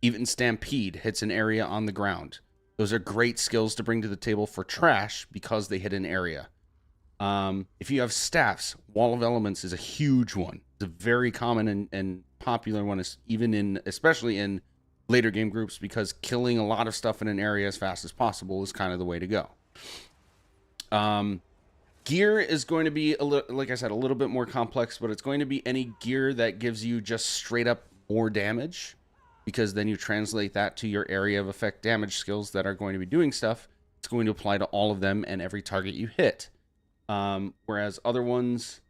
Even Stampede hits an area on the ground. Those are great skills to bring to the table for trash because they hit an area. If you have staffs, Wall of Elements is a huge one. It's a very common and popular one, especially in later game groups, because killing a lot of stuff in an area as fast as possible is kind of the way to go. Gear is going to be, like I said, a little bit more complex, but it's going to be any gear that gives you just straight up more damage, because then you translate that to your area of effect damage skills that are going to be doing stuff. It's going to apply to all of them and every target you hit. Whereas other ones,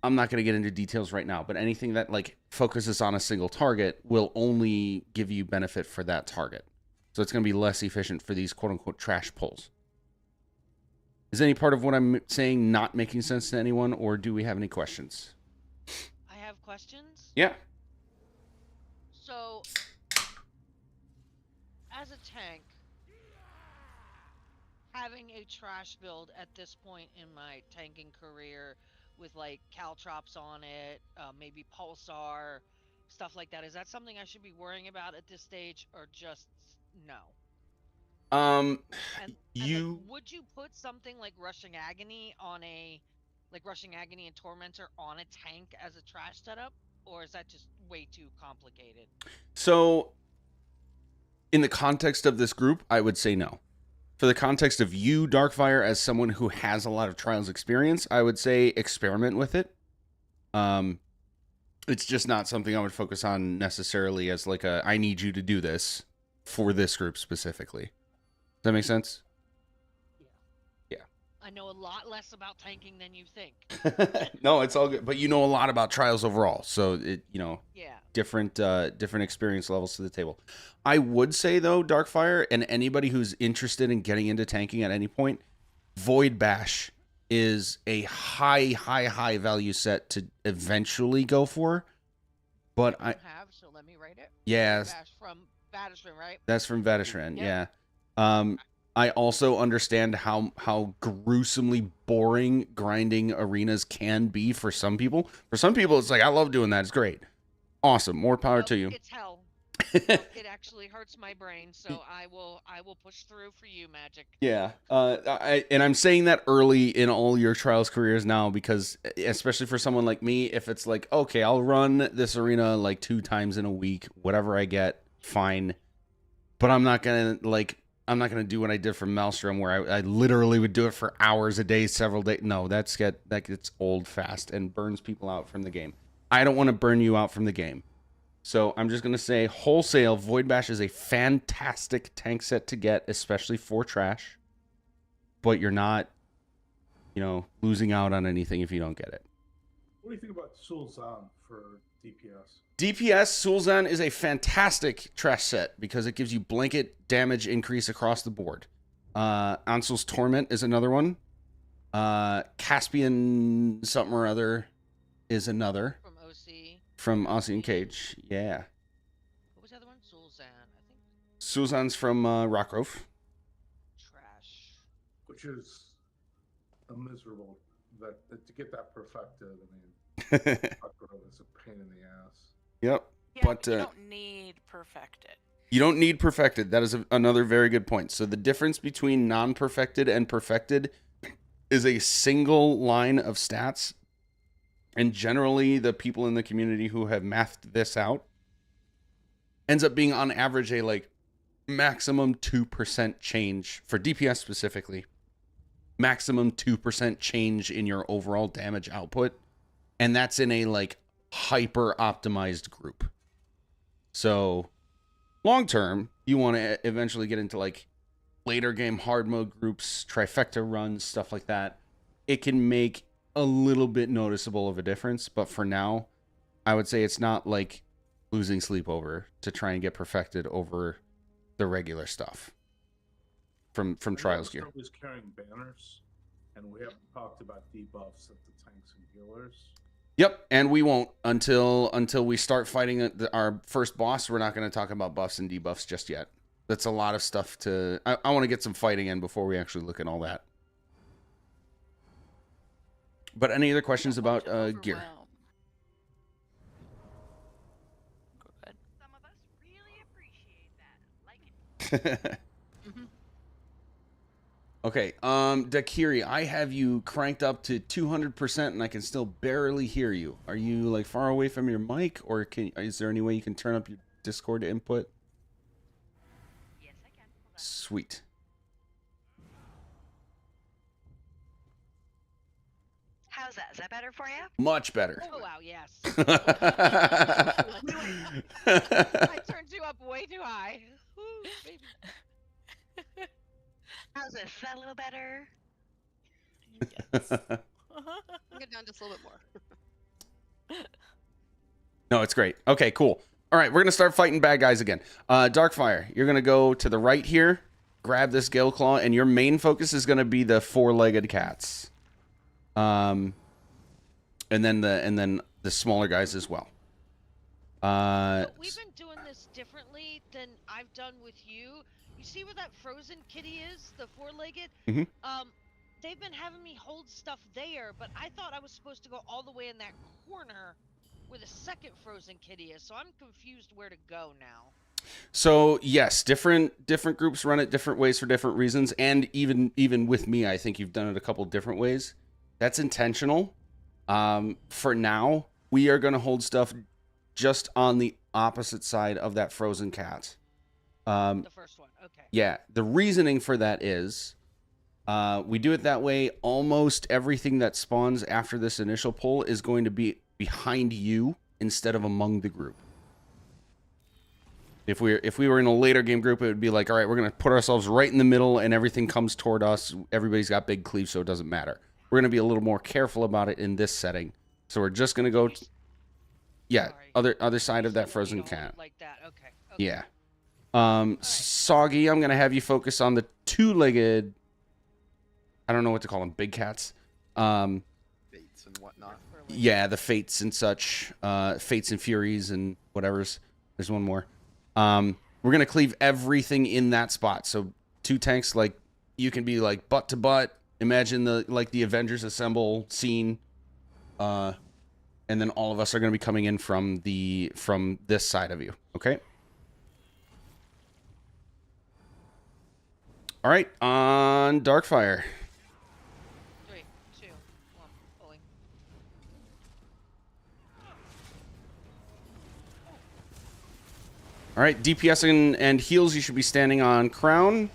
I'm not going to get into details right now, but anything that like focuses on a single target will only give you benefit for that target. So it's going to be less efficient for these quote unquote trash pulls. Is any part of what I'm saying not making sense to anyone, or do we have any questions? I have questions. Yeah. So, as a tank, having a trash build at this point in my tanking career with like Caltrops on it, maybe Pulsar, stuff like that, is that something I should be worrying about at this stage, or just no? And would you put something like Rushing Agony and Tormentor on a tank as a trash setup, or is that just way too complicated? So, in the context of this group, I would say no. For the context of you, Darkfire, as someone who has a lot of Trials experience, I would say experiment with it. It's just not something I would focus on necessarily as like I need you to do this for this group specifically. Does that make sense? Yeah. I know a lot less about tanking than you think. No, it's all good. But you know a lot about Trials overall, so it. Yeah. different experience levels to the table. I would say though, Darkfire, and anybody who's interested in getting into tanking at any point, Void Bash is a high value set to eventually go for. But I have, so let me write it. yes, Bash from Batishman, right? that's from Vadishran, Yep. yeah. I also understand how gruesomely boring grinding arenas can be for some people. For some people, it's like, I love doing that. It's great. Awesome. More power Nope, to you. It's hell. It actually hurts my brain, so I will push through for you, Magic. Yeah. I'm saying that early in all your trials careers now, because especially for someone like me, if it's like, okay, I'll run this arena like 2 times in a week, whatever I get, fine. But I'm not gonna do what I did for Maelstrom, where I literally would do it for hours a day, several days. No, that gets old fast and burns people out from the game. I don't want to burn you out from the game. So I'm just going to say wholesale, Void Bash is a fantastic tank set to get, especially for trash. But you're not, losing out on anything if you don't get it. What do you think about Sulzan for DPS? DPS, Sulzan is a fantastic trash set because it gives you blanket damage increase across the board. Ansel's Torment is another one. Caspian something or other is another. From OC. From Aussie and Cage, yeah. What was the other one? Sulzan, I think. Sulzan's from Rockgrove. Trash. Which is a miserable to get that perfected. I mean, it's a pain in the ass. Yep. Yeah, But you don't need perfected. you don't need perfected. That is another very good point. So the difference between non-perfected and perfected is a single line of stats. And generally, the people in the community who have mathed this out ends up being on average a maximum 2% change for DPS specifically. Maximum 2% change in your overall damage output. And that's in a hyper optimized group. So long term, you want to eventually get into later game hard mode groups, trifecta runs, stuff like that. It can make a little bit noticeable of a difference, but for now, I would say it's not like losing sleep over to try and get perfected over the regular stuff from Trials gear. Is carrying banners, and we haven't talked about debuffs at the tanks and healers. Yep, and we won't until we start fighting our first boss. We're not going to talk about buffs and debuffs just yet. That's a lot of stuff to. I want to get some fighting in before we actually look at all that. But any other questions about gear? Overwhelm. Good. Some of us really appreciate that. Like it. Okay, Dakiri, I have you cranked up to 200% and I can still barely hear you. Are you far away from your mic, or is there any way you can turn up your Discord input? Yes, I can. Hold on. Sweet. How's that? Is that better for you? Much better. Oh wow, yes. I I turned you up way too high. Woo, baby. How's this? Is that a little better? Get down just a little bit more. No, it's great. Okay, cool. All right, we're going to start fighting bad guys again. Darkfire, you're going to go to the right here, grab this Gale Claw, and your main focus is going to be the 4-legged cats. And then the smaller guys as well. But we've been doing this differently than I've done with you. You see where that frozen kitty is, the 4-legged? Mhm. They've been having me hold stuff there, but I thought I was supposed to go all the way in that corner where the second frozen kitty is. So I'm confused where to go now. So yes, different groups run it different ways for different reasons, and even with me, I think you've done it a couple different ways. That's intentional. For now, we are going to hold stuff just on the opposite side of that frozen cat. The first one, okay. Yeah, the reasoning for that is we do it that way. Almost everything that spawns after this initial pull is going to be behind you instead of among the group. If we were in a later game group, it would be like, all right, we're going to put ourselves right in the middle and everything comes toward us. Everybody's got big cleaves, so it doesn't matter. We're going to be a little more careful about it in this setting. So we're just going to go... Yeah, Sorry. other side of that So frozen you don't cat. Like that. Okay. Okay. Yeah. Soggy, I'm gonna have you focus on the two-legged. I don't know what to call them. Big cats. Baits and whatnot. Yeah, the fates and such. Fates and furies and whatever's. There's one more. We're gonna cleave everything in that spot. So 2 tanks, like you can be like butt to butt. Imagine the Avengers Assemble scene. And then all of us are gonna be coming in from this side of you. Okay. All right, on Darkfire. 3, 2, 1, pulling. All right, DPS and heals, you should be standing on Crown.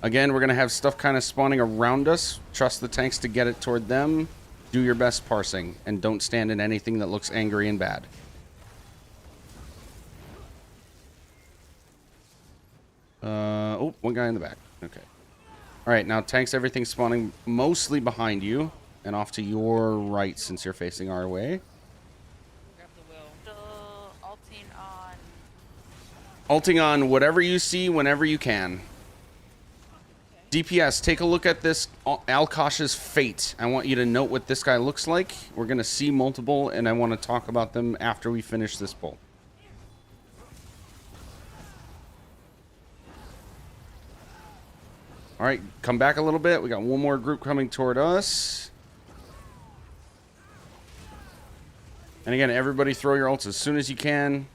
Again, we're going to have stuff kind of spawning around us. Trust the tanks to get it toward them. Do your best parsing, and don't stand in anything that looks angry and bad. Oh, one guy in the back. Okay. All right, now tanks, everything spawning mostly behind you and off to your right since you're facing our way. Grab the will. Still ulting on. Ulting on whatever you see whenever you can. DPS, take a look at this Alkosh's Fate. I want you to note what this guy looks like. We're going to see multiple, and I want to talk about them after we finish this pull. All right, come back a little bit. We got one more group coming toward us. And again, everybody throw your ults as soon as you can.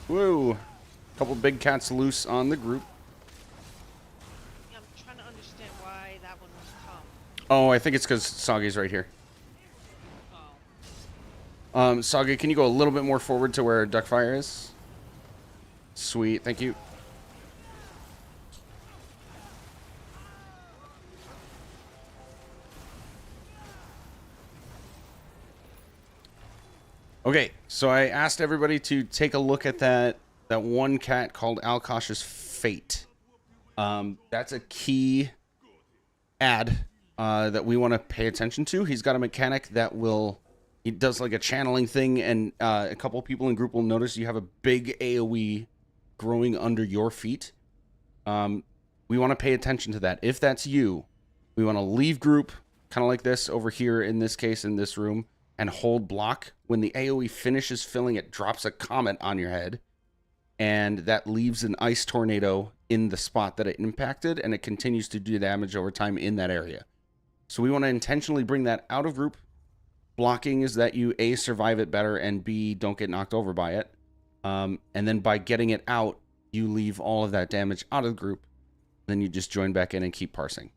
Woo. Couple big cats loose on the group. Yeah, I'm trying to understand why that one was come. Oh, I think it's because Soggy's right here. Oh. Soggy, can you go a little bit more forward to where Duckfire is? Sweet, thank you. Okay, so I asked everybody to take a look at that one cat called Alkosh's Fate. That's a key ad that we want to pay attention to. He's got a mechanic that he does like a channeling thing, and a couple people in group will notice you have a big AoE growing under your feet. We want to pay attention to that. If that's you, we want to leave group, kind of like this over here in this case in this room, and hold block. When the AoE finishes filling, it drops a comet on your head, and that leaves an ice tornado in the spot that it impacted, and it continues to do damage over time in that area. So we want to intentionally bring that out of group. Blocking is that you A, survive it better, and B, don't get knocked over by it. And then by getting it out, you leave all of that damage out of the group. Then you just join back in and keep parsing.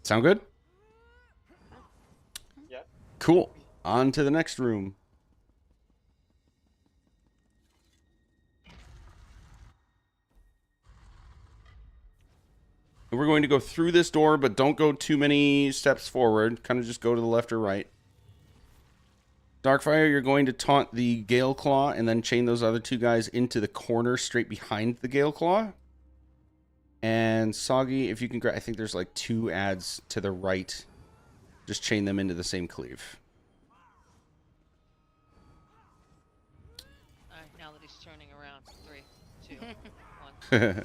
Sound good? Yeah. Cool. On to the next room. We're going to go through this door, but don't go too many steps forward. Kind of just go to the left or right. Darkfire, you're going to taunt the Gale Claw and then chain those other 2 guys into the corner straight behind the Gale Claw. And Soggy, if you can grab, I think there's like 2 ads to the right. Just chain them into the same cleave. Alright, now that he's turning around. 3, 2, 1.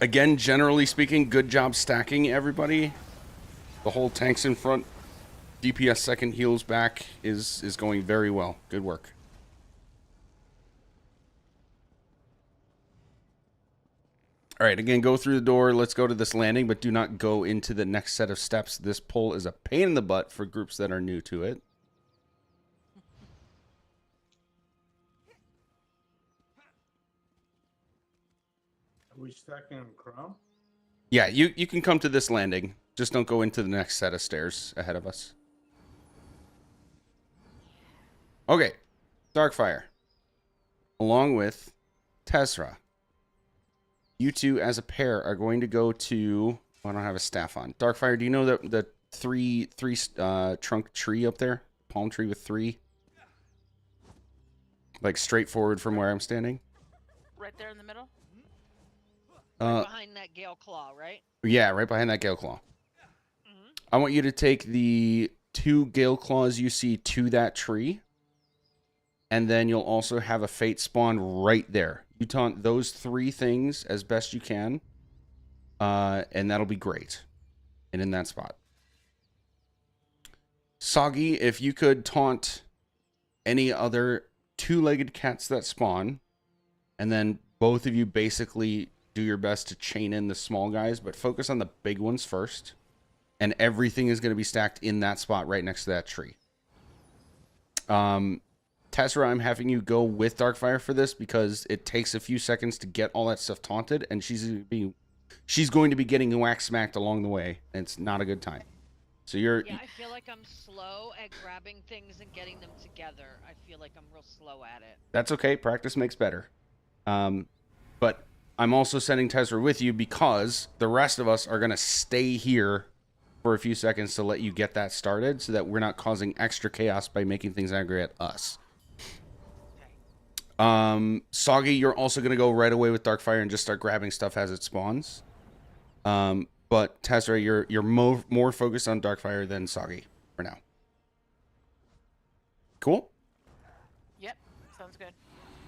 Again, generally speaking, good job stacking everybody. The whole tanks in front, DPS second, heals back is going very well. Good work. All right, again, go through the door. Let's go to this landing, but do not go into the next set of steps. This pull is a pain in the butt for groups that are new to it. Are we stacking on Crown? Yeah, you can come to this landing. Just don't go into the next set of stairs ahead of us. Okay, Darkfire. Along with Tezra. You two as a pair are going to go to... Oh, I don't have a staff on. Darkfire, do you know the three trunk tree up there? Palm tree with 3? Like straight forward from where I'm standing. Right there in the middle. Behind that Gale Claw, right? Yeah, right behind that Gale Claw. Mm-hmm. I want you to take the 2 Gale Claws you see to that tree. And then you'll also have a Fate spawn right there. You taunt those 3 things as best you can. And that'll be great. And in that spot. Soggy, if you could taunt any other 2-legged cats that spawn. And then both of you basically do your best to chain in the small guys. But focus on the big ones first. And everything is going to be stacked in that spot right next to that tree. Tessera, I'm having you go with Darkfire for this because it takes a few seconds to get all that stuff taunted, and she's going to be getting whack smacked along the way, and it's not a good time. So you're... Yeah, I feel like I'm slow at grabbing things and getting them together. I feel like I'm real slow at it. That's okay. Practice makes better. But I'm also sending Tessera with you because the rest of us are going to stay here for a few seconds to let you get that started so that we're not causing extra chaos by making things angry at us. Soggy, you're also going to go right away with Darkfire and just start grabbing stuff as it spawns. But Tessera, you're more focused on Darkfire than Soggy for now. Cool? Yep, sounds good.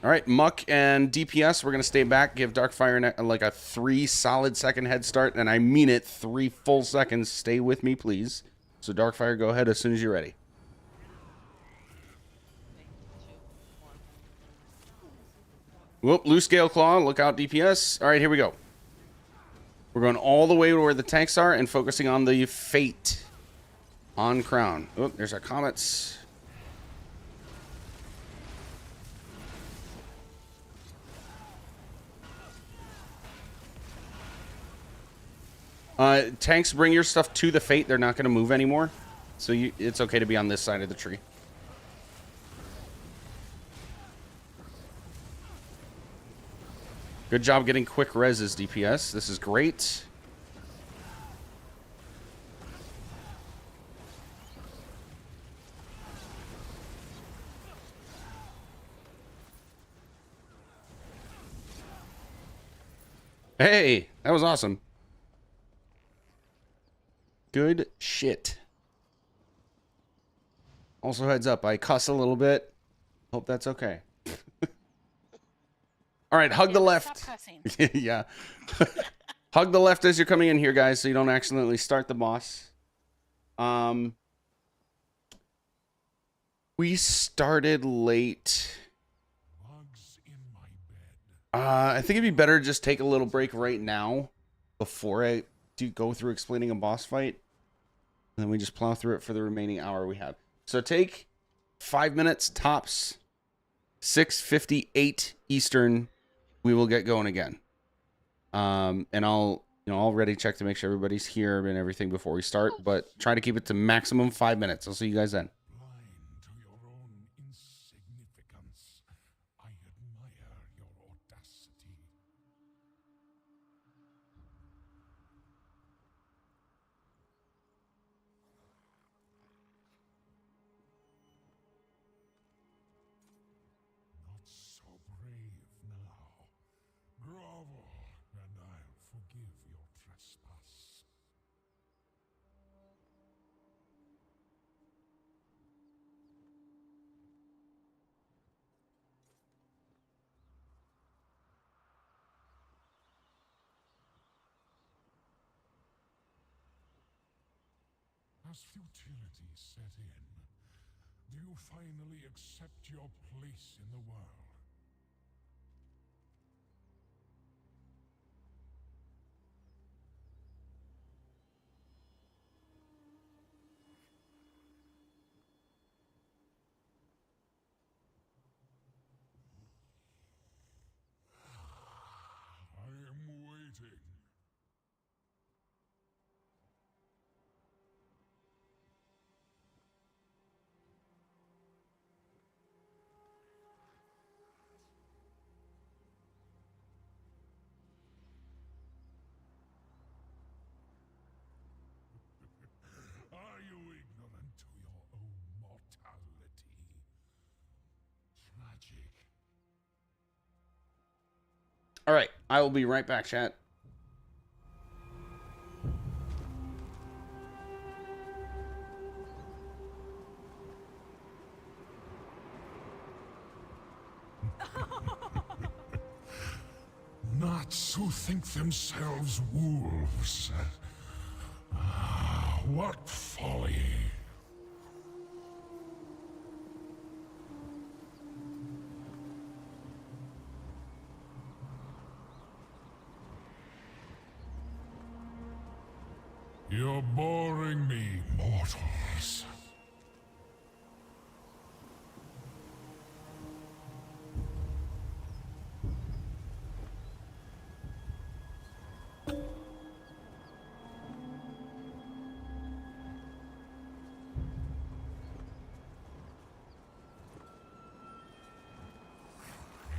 All right, Muck and DPS, we're going to stay back, give Darkfire like a 3 solid second head start, and I mean it, 3 full seconds. Stay with me, please. So Darkfire, go ahead as soon as you're ready. Whoop, loose Gale Claw, look out DPS. All right, here we go. We're going all the way to where the tanks are and focusing on the Fate on Crown. Oh, there's our comets. Tanks, bring your stuff to the Fate. They're not going to move anymore. So it's okay to be on this side of the tree. Good job getting quick reses, DPS. This is great. Hey, that was awesome. Good shit. Also, heads up, I cuss a little bit. Hope that's okay. All right, hug the left. Stop cussing. Yeah. Hug the left as you're coming in here, guys, so you don't accidentally start the boss. We started late. I think it'd be better to just take a little break right now before I go through explaining a boss fight. And then we just plow through it for the remaining hour we have. So take 5 minutes tops. 6:58 Eastern. We will get going again. And I'll already check to make sure everybody's here and everything before we start, but try to keep it to maximum 5 minutes. I'll see you guys then. Blind to your own insignificance, I admire your audacity. Not so brave now. Grovel, and I'll forgive your trespass. As futility set in, do you finally accept your place in the world? I am waiting. All right, I will be right back, chat. Knots who think themselves wolves. Ah, what folly. You're boring me, mortals.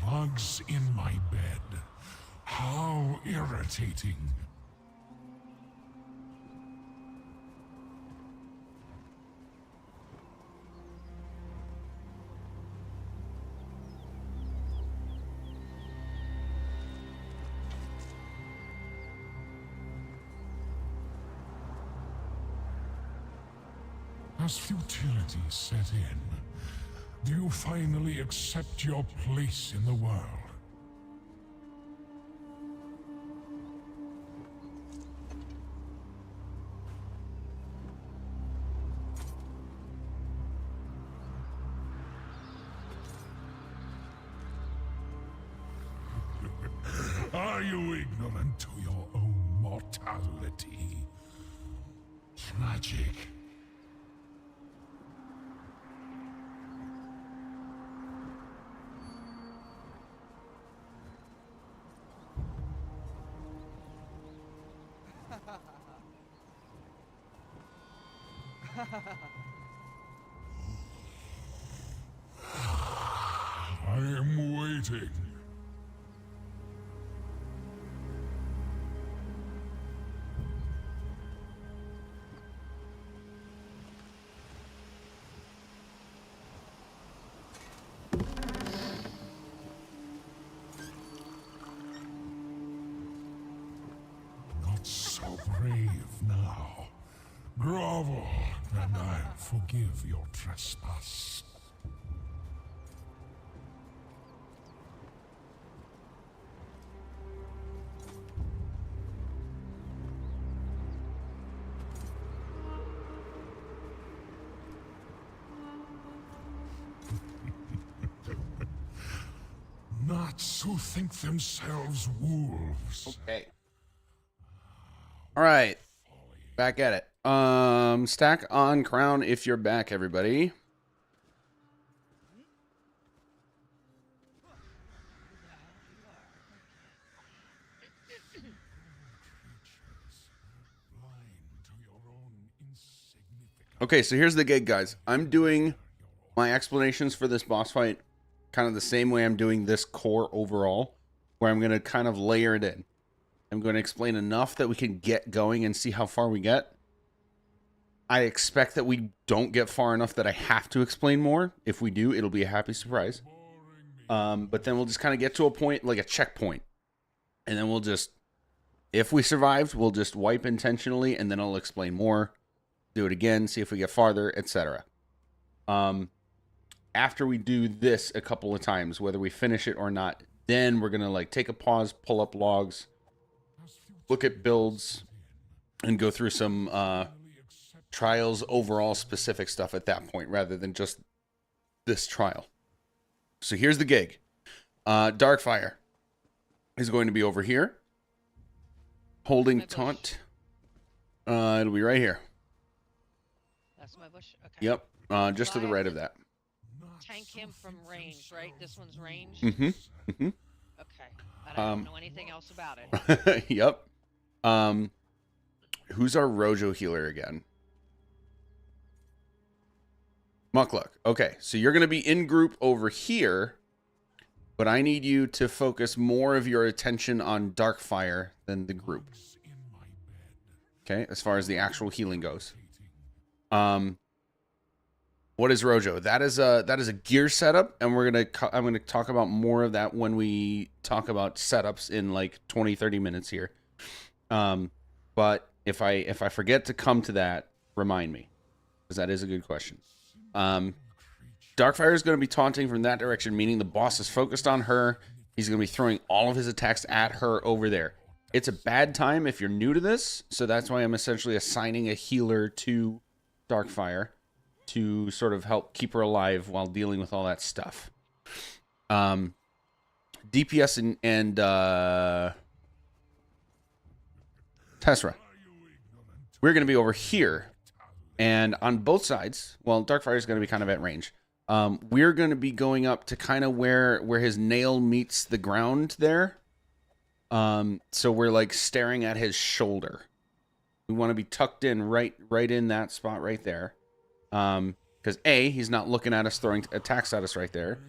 Bugs in my bed. How irritating. As futility set in, do you finally accept your place in the world? Are you ignorant to your own mortality? Tragic. I am waiting. Not so brave now. Grovel, and I'll forgive your trespass. Knots who think themselves wolves. Okay. All right. Back at it. Stack on crown if you're back, everybody. Okay, so here's the gig, guys. I'm doing my explanations for this boss fight kind of the same way I'm doing this core overall, where I'm going to kind of layer it in. I'm going to explain enough that we can get going and see how far we get. I expect that we don't get far enough that I have to explain more. If we do, it'll be a happy surprise. But then we'll just kind of get to a point, like a checkpoint. And then we'll just, if we survived, we'll just wipe intentionally, and then I'll explain more. Do it again, see if we get farther, etc. After we do this a couple of times, whether we finish it or not, then we're going to like take a pause, pull up logs, look at builds, and go through some trials overall specific stuff at that point, rather than just this trial. So here's the gig. Darkfire is going to be over here, holding My bush. taunt. It'll be right here. That's my bush. Okay. Yep, just to the right of that. Tank him from range, right? This one's range. Mm-hmm. Mm-hmm. Okay. I don't know anything else about it. Yep. Who's our Rojo healer again? Muckluck. Okay, so you're going to be in group over here, but I need you to focus more of your attention on Darkfire than the group. Okay, as far as the actual healing goes. What What is Rojo? That is a gear setup, and I'm gonna talk about more of that when we talk about setups in like 20-30 minutes here. But if I forget to come to that, remind me, because that is a good question. Darkfire is going to be taunting from that direction, meaning the boss is focused on her. He's going to be throwing all of his attacks at her over there. It's a bad time if you're new to this, so that's why I'm essentially assigning a healer to Darkfire to sort of help keep her alive while dealing with all that stuff. DPS and Tessera. We're going to be over here. And on both sides, well, Darkfire is going to be kind of at range. We're going to be going up to kind of where his nail meets the ground there. So we're like staring at his shoulder. We want to be tucked in right in that spot right there. Because A, he's not looking at us throwing attacks at us right there.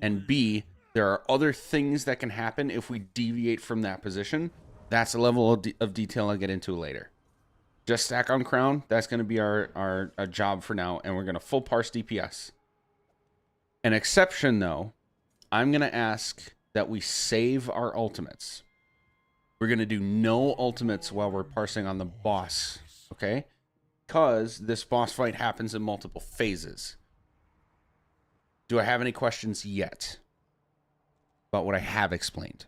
And B, there are other things that can happen if we deviate from that position. That's a level of detail I'll get into later. Just stack on crown. That's going to be our job for now. And we're going to full parse DPS. An exception, though, I'm going to ask that we save our ultimates. We're going to do no ultimates while we're parsing on the boss. Okay? Because this boss fight happens in multiple phases. Do I have any questions yet about what I have explained?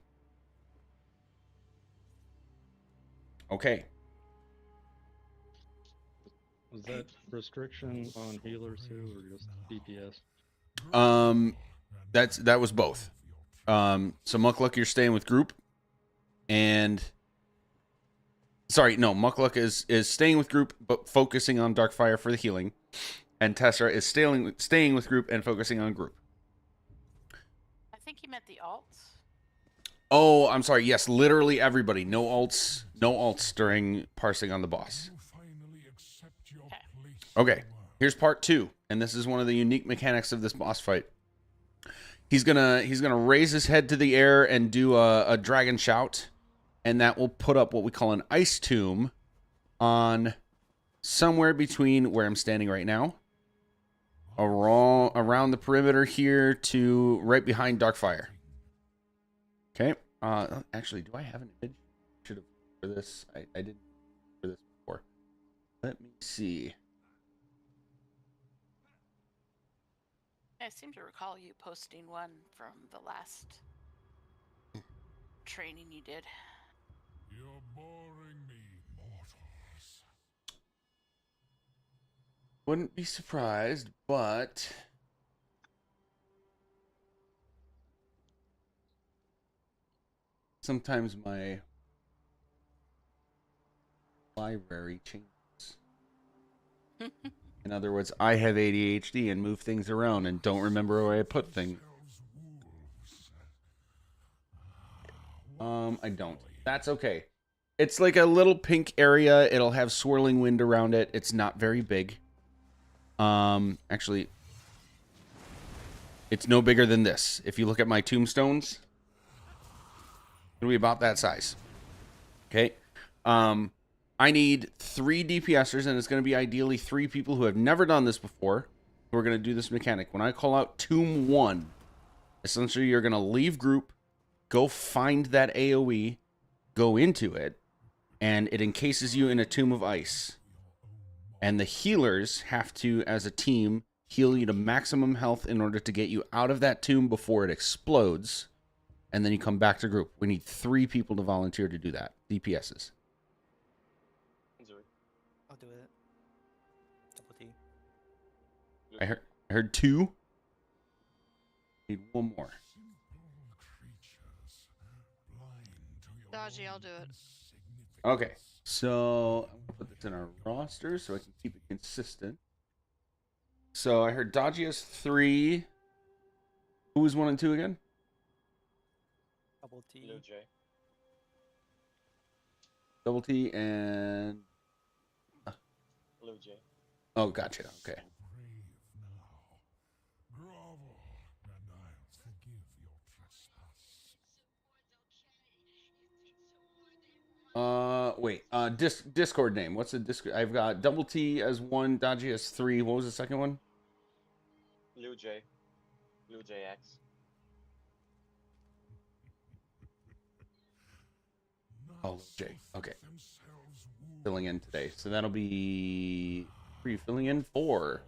Okay. Was that restriction on healers too, or just DPS? That was both. So Mukluk, you're staying with group, and sorry, no, Mukluk is staying with group but focusing on Darkfire for the healing, and Tessera is staying with group and focusing on group. I think he meant the alts. Oh, I'm sorry. Yes, literally everybody. No alts during parsing on the boss. Okay, here's part 2, and this is one of the unique mechanics of this boss fight. He's gonna raise his head to the air and do a dragon shout, and that will put up what we call an ice tomb on somewhere between where I'm standing right now, around the perimeter here to right behind Darkfire. Okay. Actually, do I have an image? Should have for this. I didn't for this before. Let me see. I seem to recall you posting one from the last training you did. You're boring me, mortals. Wouldn't be surprised, but sometimes my library changes. In other words, I have ADHD and move things around and don't remember where I put things. I don't. That's okay. It's like a little pink area. It'll have swirling wind around it. It's not very big. Actually, it's no bigger than this. If you look at my tombstones, it'll be about that size. Okay. I need 3 DPSers, and it's going to be ideally 3 people who have never done this before who are going to do this mechanic. When I call out Tomb 1, essentially you're going to leave group, go find that AoE, go into it, and it encases you in a tomb of ice. And the healers have to, as a team, heal you to maximum health in order to get you out of that tomb before it explodes, and then you come back to group. We need 3 people to volunteer to do that, DPSs. I'll do it. Double T. I heard 2. Need 1 more. Dodgy, I'll do it. Okay, so I'm gonna put this in our roster so I can keep it consistent. So I heard Dodgy has 3. Who was 1 and 2 again? Double T. Double T and oh, gotcha. Okay. Wait. Discord name. What's the Discord? I've got Double T as 1. Dodgy as 3. What was the second one? Blue Jay. Blue JX. Oh, Jay. Okay. Filling in today. So that'll be... Who are you filling in for?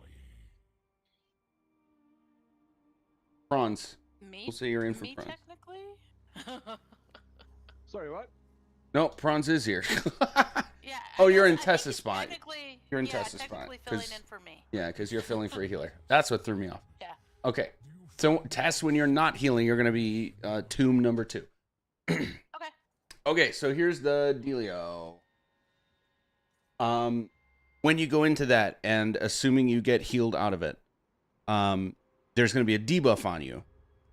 Franz. Me? We'll say you're in for me Franz. technically? Sorry, what? No, Franz is here. Yeah. Oh, I you're guess- in I think Tessa's it's spot. technically- You're in yeah, Tessa's spot. technically filling 'cause- in for me. Yeah, because you're filling for a healer. That's what threw me off. Yeah. Okay. So, Tess, when you're not healing, you're going to be tomb number 2. Okay. Okay, so here's the dealio. When you go into that, and assuming you get healed out of it, there's going to be a debuff on you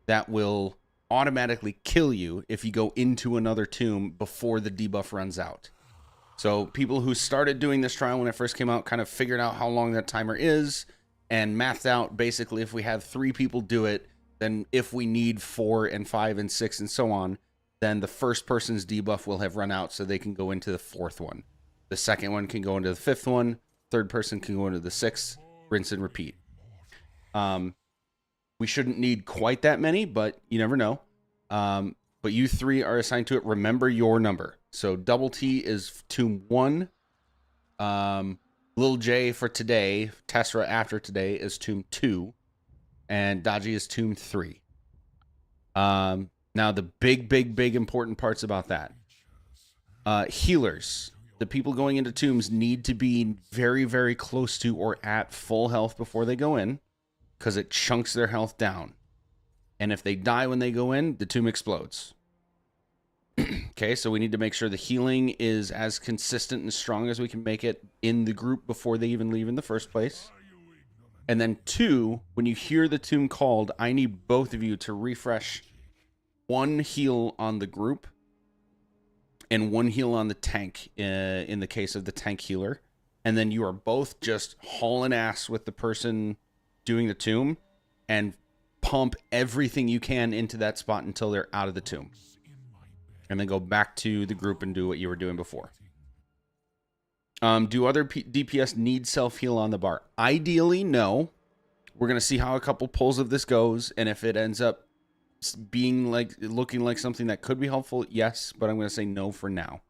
that will automatically kill you if you go into another tomb before the debuff runs out. So people who started doing this trial when it first came out kind of figured out how long that timer is and mathed out basically if we have 3 people do it, then if we need 4 and 5 and 6 and so on, then the first person's debuff will have run out so they can go into the 4th one. The second one can go into the 5th one. Third person can go into the 6th. Rinse and repeat. We shouldn't need quite that many, but you never know. But you 3 are assigned to it. Remember your number. So Double T is tomb 1. Lil J for today, Tessera after today is tomb 2. And Dodgy is tomb 3. Now the big important parts about that. Healers. The people going into tombs need to be very, very close to or at full health before they go in, because it chunks their health down. And if they die when they go in, the tomb explodes. Okay, so we need to make sure the healing is as consistent and strong as we can make it in the group before they even leave in the first place. And then 2, when you hear the tomb called, I need both of you to refresh 1 heal on the group and 1 heal on the tank in the case of the tank healer. And then you are both just hauling ass with the person doing the tomb and pump everything you can into that spot until they're out of the tomb. And then go back to the group and do what you were doing before. Do other DPS need self-heal on the bar? Ideally, no. We're going to see how a couple pulls of this goes. And if it ends up being like looking like something that could be helpful, yes, but I'm going to say no for now.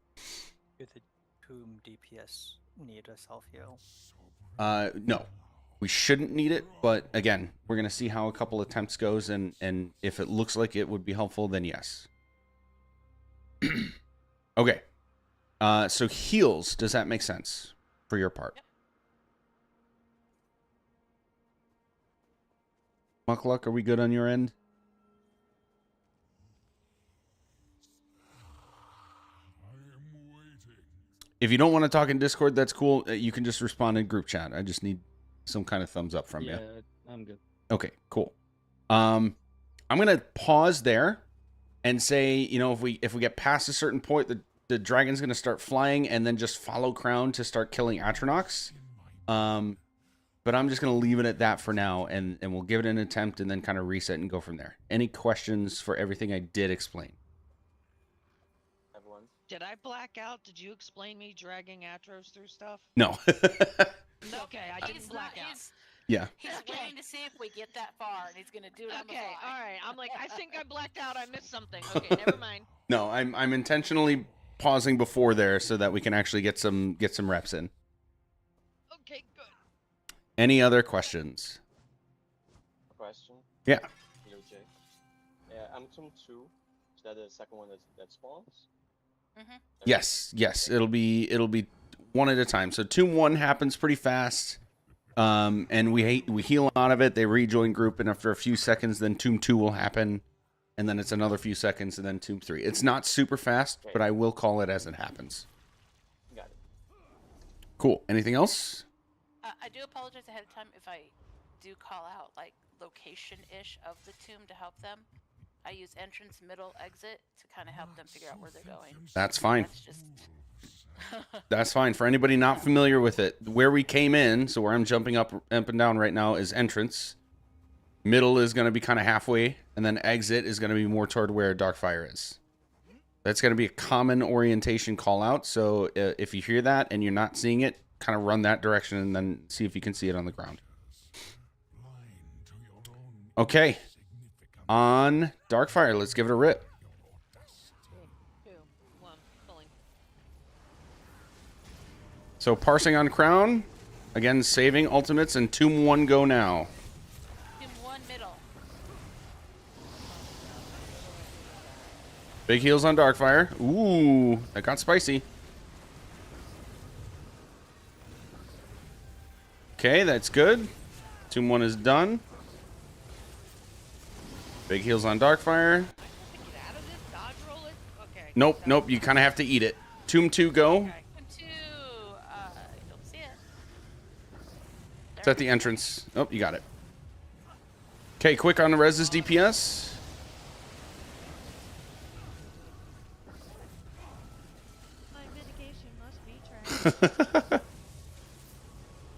Do the tomb DPS need a self-heal? No. We shouldn't need it, but again, we're going to see how a couple attempts goes, and if it looks like it would be helpful, then yes. Okay. So heals, does that make sense for your part? Yep. Muckluck, are we good on your end? If you don't want to talk in Discord, that's cool. You can just respond in group chat. I just need some kind of thumbs up from you. Yeah, I'm good. Okay, cool. I'm gonna pause there and say, you know, if we get past a certain point, the dragon's gonna start flying and then just follow Crown to start killing Atronox. But I'm just gonna leave it at that for now, and we'll give it an attempt and then kind of reset and go from there. Any questions for everything I did explain? Everyone. Did I black out? Did you explain me dragging Atros through stuff? No. Okay, I didn't He's black not. out. Yeah. He's waiting to see if we get that far, and he's gonna do it on the Okay, fly. all right. I'm like, I think I blacked out. I missed something. Okay, never mind. No, I'm intentionally pausing before there so that we can actually get some reps in. Okay, good. Any other questions? Question. Yeah. Blue Jay. Yeah, I'm tomb 2. Is that the second one that spawns? Mm-hmm. Yes. It'll be one at a time. So tomb 1 happens pretty fast. And we heal out of it. They rejoin group, and after a few seconds, then tomb 2 will happen, and then it's another few seconds, and then tomb 3. It's not super fast, but I will call it as it happens. Got it. Cool. Anything else? I do apologize ahead of time if I do call out like location-ish of the tomb to help them. I use entrance, middle, exit to kind of help them figure out where they're going. That's fine. That's just. That's fine. For anybody not familiar with it, where we came in, so where I'm jumping up and down right now is entrance. Middle is going to be kind of halfway, and then exit is going to be more toward where Darkfire is. That's going to be a common orientation call out, so if you hear that and you're not seeing it, kind of run that direction and then see if you can see it on the ground. Okay. On Darkfire, let's give it a rip. 2, 1, pulling. So parsing on Crown. Again, saving ultimates and Tomb 1 go now. Tomb 1 middle. Big heals on Darkfire. Ooh, that got spicy. Okay, that's good. Tomb 1 is done. Big heals on Darkfire. Get out of this, dodge roll it. Okay. Nope, nope, you kind of have to eat it. Tomb 2 go. Okay. Tomb 2. I don't see it. It's at the entrance. Oh, you got it. Okay, quick on the Rez's DPS. My mitigation must be trash.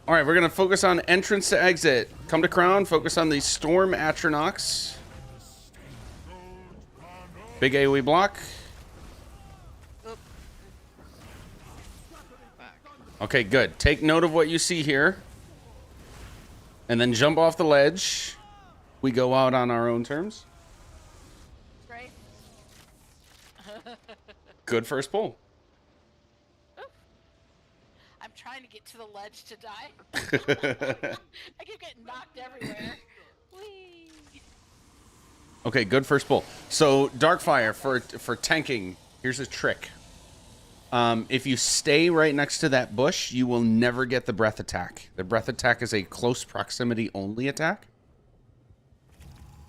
All right, we're going to focus on entrance to exit. Come to Crown, focus on the Storm Atronachs. Big AoE block. Okay, good. Take note of what you see here. And then jump off the ledge. We go out on our own terms. Right? Good first pull. I'm trying to get to the ledge to die. I keep getting knocked everywhere. Whee! Okay, good first pull. So Darkfire for tanking. Here's a trick. If you stay right next to that bush, you will never get the breath attack. The breath attack is a close proximity only attack.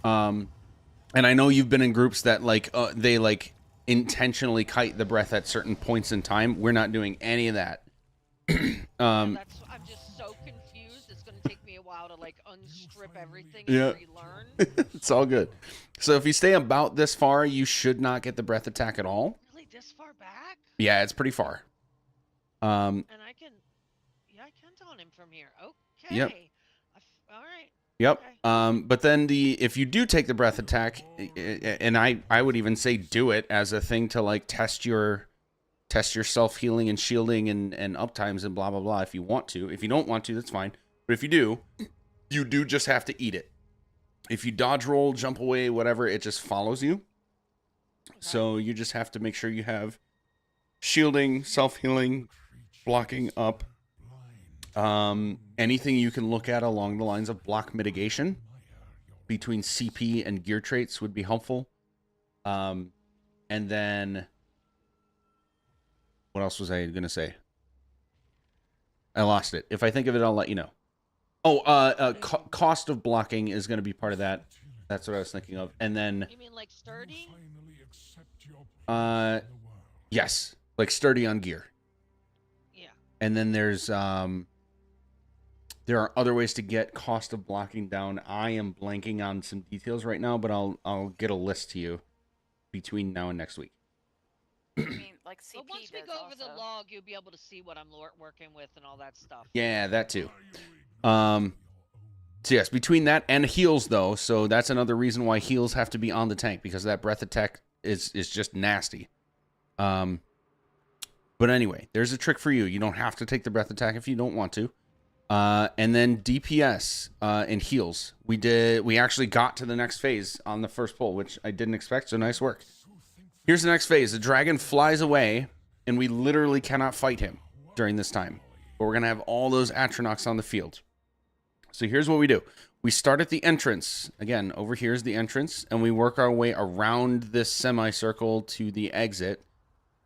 And I know you've been in groups that they intentionally kite the breath at certain points in time. We're not doing any of that. I'm just so confused. It's gonna take me a while to unstrip everything and Yeah. relearn. It's all good. So if you stay about this far, you should not get the breath attack at all. Really, this far back? Yeah, it's pretty far. And I can taunt him from here. Okay. Yep. All right. Yep. Okay. But then if you do take the breath attack, and I would even say do it as a thing to test your self healing and shielding and uptimes and blah blah blah if you want to. If you don't want to, that's fine. But if you do just have to eat it. If you dodge roll, jump away, whatever, it just follows you. So you just have to make sure you have shielding, self healing, blocking up. Anything you can look at along the lines of block mitigation between CP and gear traits would be helpful. And then what else was I going to say? I lost it. If I think of it, I'll let you know. Oh, cost of blocking is going to be part of that. That's what I was thinking of. And then, You mean sturdy? yes, sturdy on gear. Yeah. And then there's there are other ways to get cost of blocking down. I am blanking on some details right now, but I'll get a list to you between now and next week. I mean, CP But once we does go over the also. log, you'll be able to see what I'm working with and all that stuff. Yeah, that too. So yes, between that and heals though, so that's another reason why heals have to be on the tank, because that breath attack is just nasty. But anyway, there's a trick for you. You don't have to take the breath attack if you don't want to. And then DPS and heals. We actually got to the next phase on the first pull, which I didn't expect, so nice work. Here's the next phase. The dragon flies away, and we literally cannot fight him during this time. But we're going to have all those Atronachs on the field. So here's what we do. We start at the entrance. Again, over here is the entrance, and we work our way around this semicircle to the exit.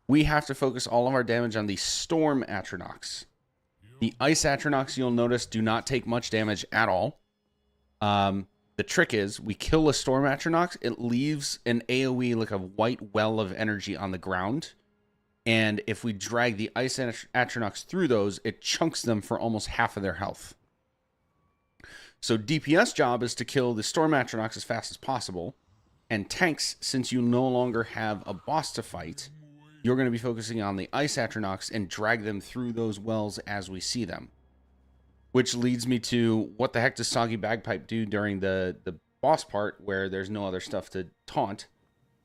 We have to focus all of our damage on the Storm Atronachs. The Ice Atronachs, you'll notice, do not take much damage at all. The trick is, we kill a Storm Atronach, it leaves an AoE, like a white well of energy on the ground. And if we drag the Ice Atronachs through those, it chunks them for almost half of their health. So DPS job is to kill the Storm Atronachs as fast as possible. And tanks, since you no longer have a boss to fight, you're going to be focusing on the Ice Atronachs and drag them through those wells as we see them. Which leads me to, what the heck does Soggy Bagpipe do during the boss part where there's no other stuff to taunt?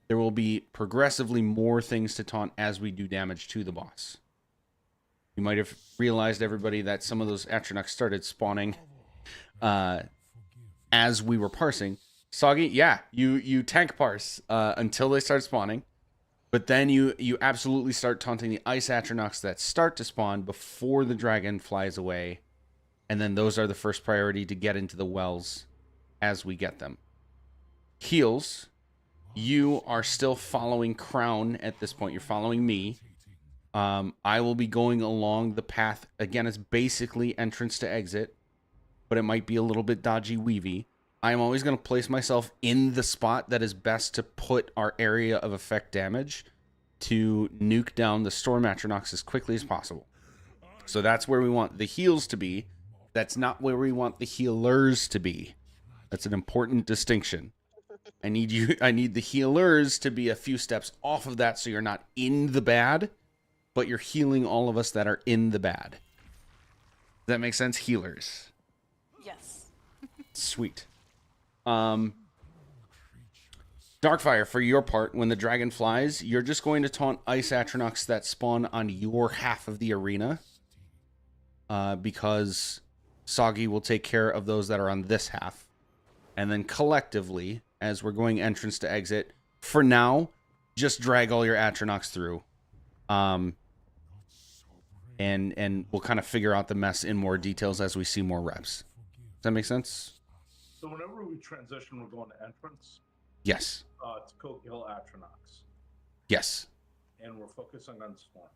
There will be progressively more things to taunt as we do damage to the boss. You might have realized, everybody, that some of those Atronachs started spawning as we were parsing. Soggy, yeah, you tank parse until they start spawning, but then you absolutely start taunting the ice Atronachs that start to spawn before the dragon flies away, and then those are the first priority to get into the wells as we get them. Heals, you are still following Crown at this point. You're following me. I will be going along the path. Again, it's basically entrance to exit, but it might be a little bit dodgy weavy. I am always going to place myself in the spot that is best to put our area of effect damage to nuke down the Storm Atronachs as quickly as possible. So that's where we want the heals to be. That's not where we want the healers to be. That's an important distinction. I need the healers to be a few steps off of that so you're not in the bad, but you're healing all of us that are in the bad. Does that make sense? Healers. Yes. Sweet. Darkfire, for your part, when the dragon flies, you're just going to taunt ice Atronachs that spawn on your half of the arena. Because Soggy will take care of those that are on this half. And then collectively, as we're going entrance to exit, for now, just drag all your Atronachs through. And we'll kind of figure out the mess in more details as we see more reps. Does that make sense? So whenever we transition, we're going to entrance. Yes. To kill Atronachs. Yes. And we're focusing on spawn.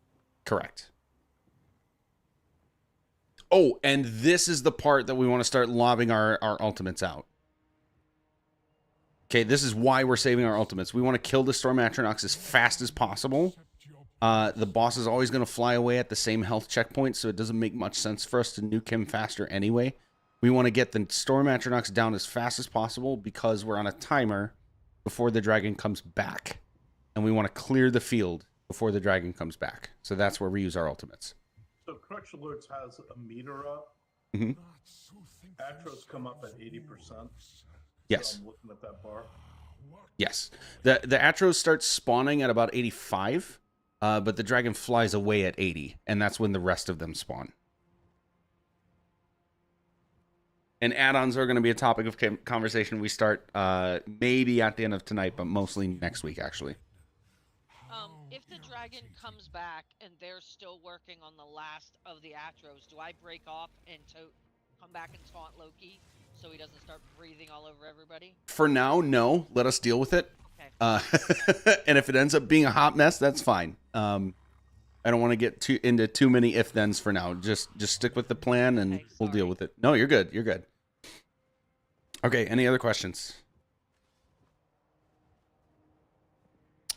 Correct. Oh, and this is the part that we want to start lobbing our ultimates out. Okay, this is why we're saving our ultimates. We want to kill the Storm Atronachs as fast as possible. The boss is always going to fly away at the same health checkpoint, so it doesn't make much sense for us to nuke him faster anyway. We want to get the Storm Atronachs down as fast as possible because we're on a timer before the dragon comes back. And we want to clear the field before the dragon comes back. So that's where we use our ultimates. So Crutch Alerts has a meter up. Mm-hmm. Atros come up at 80%. Yes. So I'm looking at that bar. Yes. The Atros starts spawning at about 85, but the dragon flies away at 80, and that's when the rest of them spawn. And add-ons are going to be a topic of conversation we start maybe at the end of tonight, but mostly next week, actually. If the dragon comes back and they're still working on the last of the Atros, do I break off and come back and taunt Loki so he doesn't start breathing all over everybody? For now, no. Let us deal with it. Okay. And if it ends up being a hot mess, that's fine. I don't want to get into too many if-thens for now. Just stick with the plan, and we'll deal with it. No, you're good. You're good. Okay, any other questions?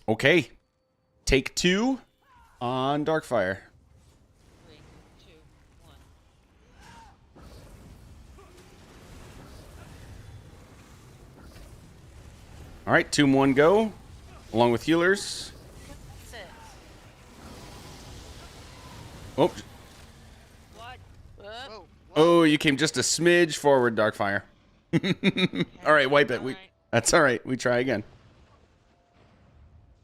Okay. Take 2 on Darkfire. 3, 2, 1. All right, 2 and 1 go, along with healers. That's it. Oh, What? Whoop. oh, you came just a smidge forward, Darkfire. All right, wipe it. All right. That's all right. We try again.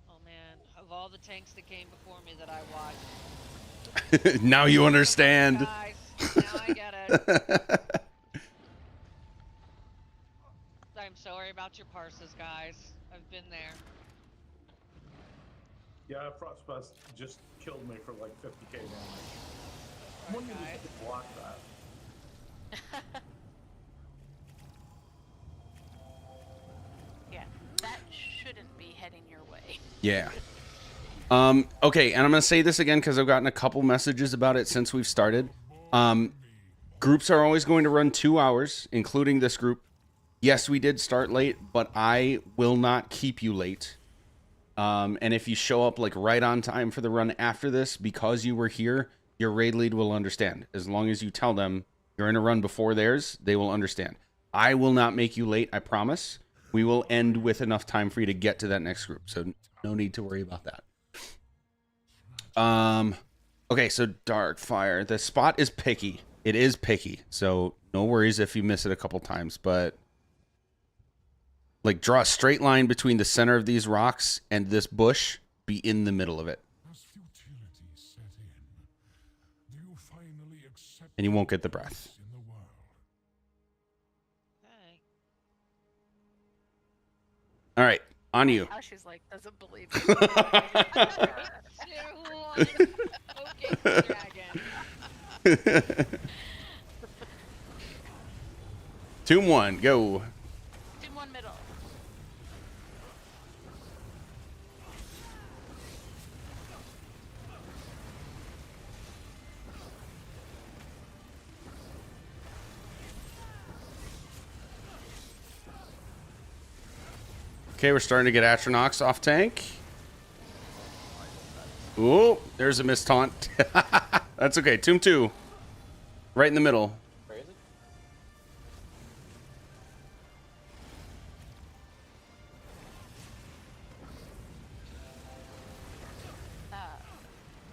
Oh man, of all the tanks that came before me that I watched. Now you understand. Guys, now I get it. I'm sorry about your parses, guys. I've been there. Yeah, Frostbust just killed me for like 50k damage. I'm wondering if you could block that. Yeah, that shouldn't be heading your way. Yeah. Okay, and I'm going to say this again because I've gotten a couple messages about it since we've started. Groups are always going to run 2 hours, including this group. Yes, we did start late, but I will not keep you late. And if you show up like right on time for the run after this, because you were here, your raid lead will understand. As long as you tell them you're in a run before theirs, they will understand. I will not make you late, I promise. We will end with enough time for you to get to that next group, so no need to worry about that. Okay, so Darkfire. The spot is picky. It is picky, so no worries if you miss it a couple times, but like draw a straight line between the center of these rocks and this bush, be in the middle of it. And you won't get the breath. Okay. On you. Now she's like, doesn't believe Two, it. one. Okay, dragon. Tomb 1, go. Tomb 1 middle. Okay, we're starting to get Atronox off tank. Ooh, there's a missed taunt. That's okay. Tomb 2. Right in the middle. Where is it?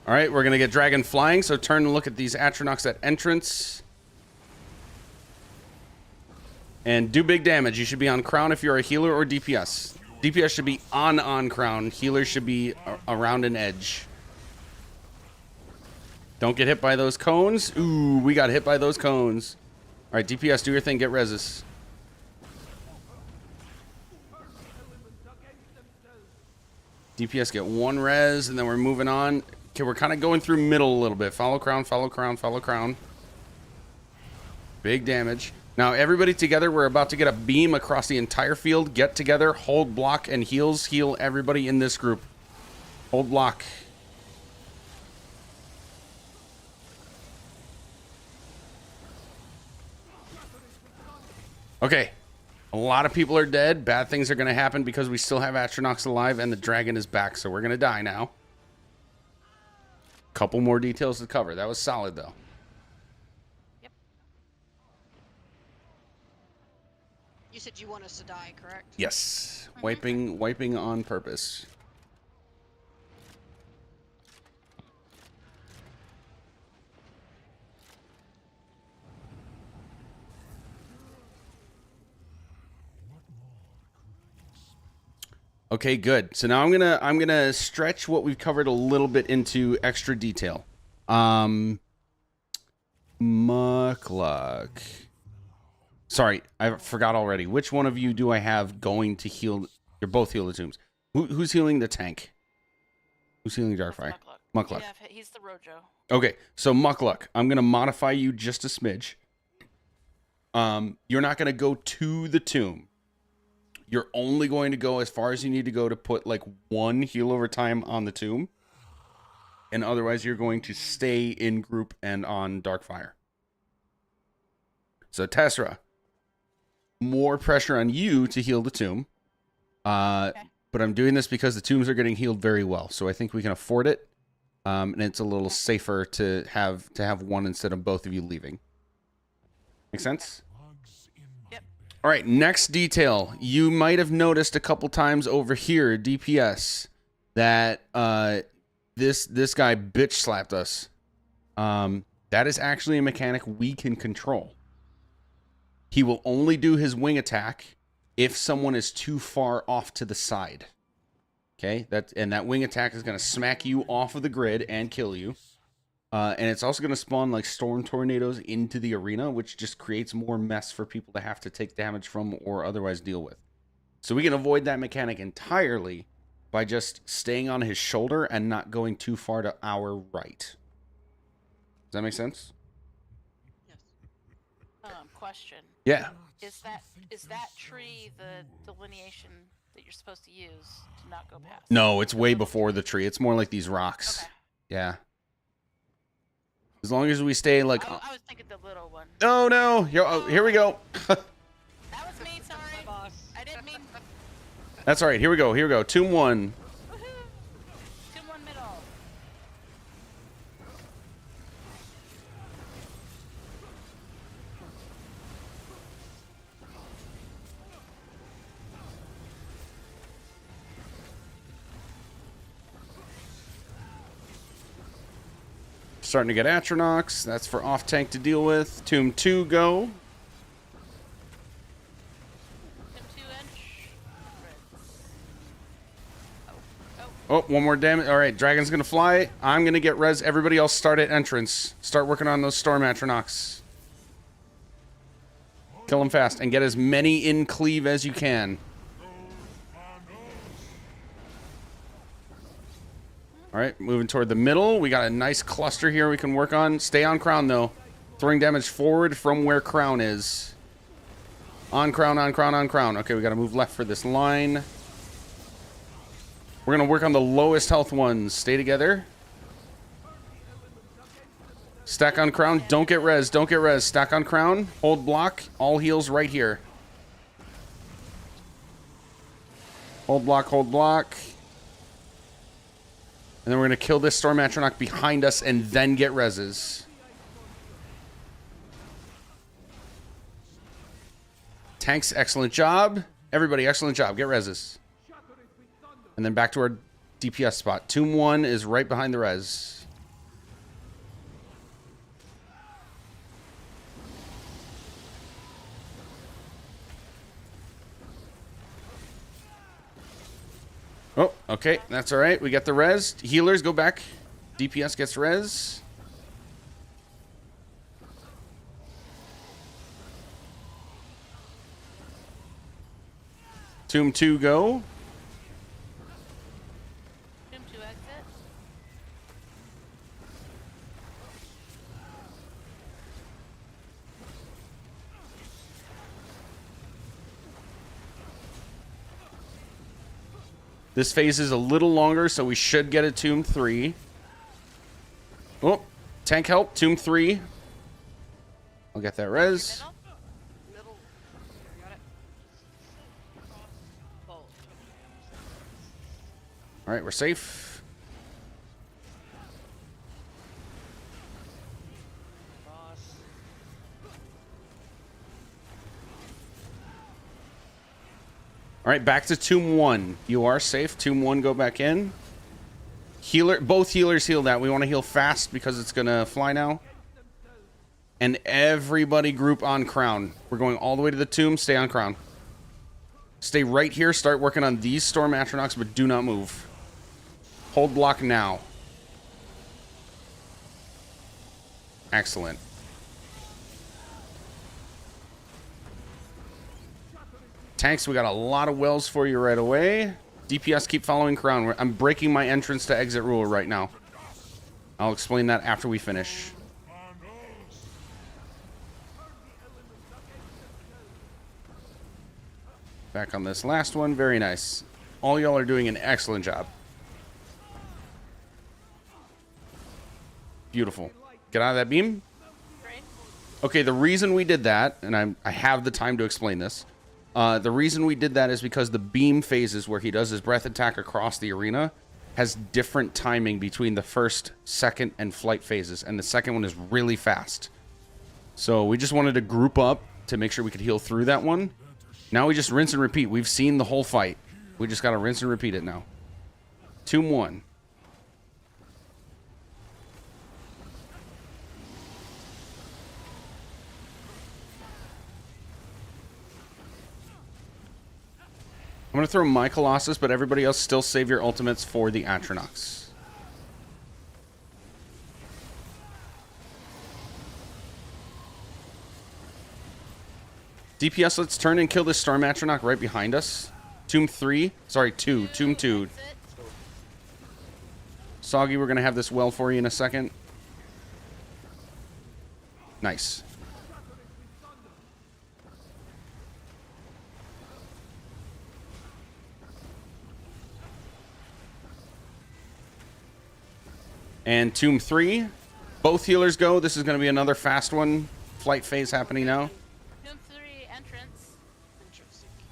All right, we're going to get Dragon flying, so turn and look at these Atronox at entrance. And do big damage. You should be on Crown if you're a healer or DPS. DPS should be on Crown. Healers should be around an edge. Don't get hit by those cones. Ooh, we got hit by those cones. All right, DPS, do your thing. Get reses. DPS get 1 res, and then we're moving on. Okay, we're kind of going through middle a little bit. Follow Crown, follow Crown, follow Crown. Big damage. Now, everybody together, we're about to get a beam across the entire field. Get together, hold block, and heals. Heal everybody in this group. Hold block. Okay. A lot of people are dead. Bad things are going to happen because we still have Atronox alive and the dragon is back, so we're going to die now. Couple more details to cover. That was solid, though. Yep. You said you want us to die, correct? Yes. Wiping on purpose. Okay, good. So now I'm gonna stretch what we've covered a little bit into extra detail. Mukluk. Sorry, I forgot already. Which one of you do I have going to heal? You're both heal the tombs. Who's healing the tank? Who's healing Darkfire? Mukluk. Yeah, he's the Rojo. Okay, so Mukluk, I'm gonna modify you just a smidge. You're not gonna go to the tomb. You're only going to go as far as you need to go to put like 1 heal over time on the tomb. And otherwise you're going to stay in group and on Darkfire. So Tessera, more pressure on you to heal the tomb. Okay. But I'm doing this because the tombs are getting healed very well. So I think we can afford it. And it's a little safer to have 1 instead of both of you leaving. Make sense? Yep. All right, next detail. You might have noticed a couple times over here, DPS, that this guy bitch slapped us. That is actually a mechanic we can control. He will only do his wing attack if someone is too far off to the side. Okay, that wing attack is going to smack you off of the grid and kill you. And it's also going to spawn like storm tornadoes into the arena, which just creates more mess for people to have to take damage from or otherwise deal with. So we can avoid that mechanic entirely by just staying on his shoulder and not going too far to our right. Does that make sense? Yes. Question. Yeah. Is that tree the delineation that you're supposed to use to not go past? No, it's way before the tree. It's more like these rocks. Okay. Yeah. As long as we stay like... I was thinking the little one. Oh, no. Here we go. That was me, sorry. Boss. I didn't mean... That's all right. Here we go. Here we go. Tomb 1. Woohoo! Tomb 1 middle. Starting to get Atronox. That's for off tank to deal with. Tomb 2, go. Tomb 2-inch. Oh, 1 more damage. All right, Dragon's going to fly. I'm going to get res. Everybody else start at entrance. Start working on those Storm Atronox. Kill them fast and get as many in cleave as you can. All right, moving toward the middle. We got a nice cluster here we can work on. Stay on crown, though. Throwing damage forward from where crown is. On crown, on crown, on crown. Okay, we got to move left for this line. We're going to work on the lowest health ones. Stay together. Stack on crown. Don't get res. Don't get res. Stack on crown. Hold block. All heals right here. Hold block, hold block. And then we're going to kill this Storm Atronach behind us and then get reses. Tanks, excellent job. Everybody, excellent job. Get reses. And then back to our DPS spot. Tomb 1 is right behind the res. Oh, okay. That's all right. We got the res. Healers, go back. DPS gets res. Tomb 2, go. Tomb 2 exit. This phase is a little longer, so we should get a Tomb 3. Oh, tank help. Tomb 3. I'll get that res. Middle. Got it. Both. All right, we're safe. Boss. All right, back to Tomb 1. You are safe. Tomb 1, go back in. Healer, both healers heal that. We want to heal fast because it's going to fly now. And everybody group on crown. We're going all the way to the tomb. Stay on crown. Stay right here. Start working on these Storm Atronachs, but do not move. Hold block now. Excellent. Tanks, we got a lot of wells for you right away. DPS, keep following crown. I'm breaking my entrance to exit rule right now. I'll explain that after we finish. Back on this last one. Very nice. All y'all are doing an excellent job. Beautiful. Get out of that beam. Okay, the reason we did that, and I have the time to explain this. The reason we did that is because the beam phases where he does his breath attack across the arena has different timing between the first, second, and flight phases, and the second one is really fast. So we just wanted to group up to make sure we could heal through that one. Now we just rinse and repeat. We've seen the whole fight. We just got to rinse and repeat it now. Tomb 1. I'm going to throw my Colossus, but everybody else still save your ultimates for the Atronachs. DPS, let's turn and kill this Storm Atronach right behind us. Tomb 3. Sorry, 2. Tomb 2. Soggy, we're going to have this well for you in a second. Nice. And Tomb 3. Both healers go. This is going to be another fast one. Flight phase happening now. Tomb 3 entrance.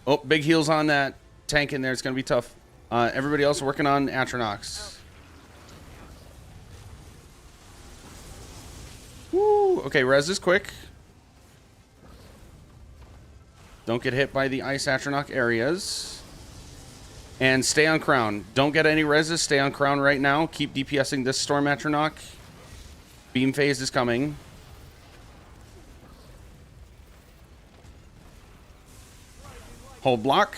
Oh, big heals on that tank in there. It's going to be tough. Everybody else working on Atronachs. Woo! Okay, res is quick. Don't get hit by the ice Atronach areas. And stay on crown. Don't get any reses. Stay on crown right now. Keep DPSing this Storm Atronach. Beam phase is coming. Hold block.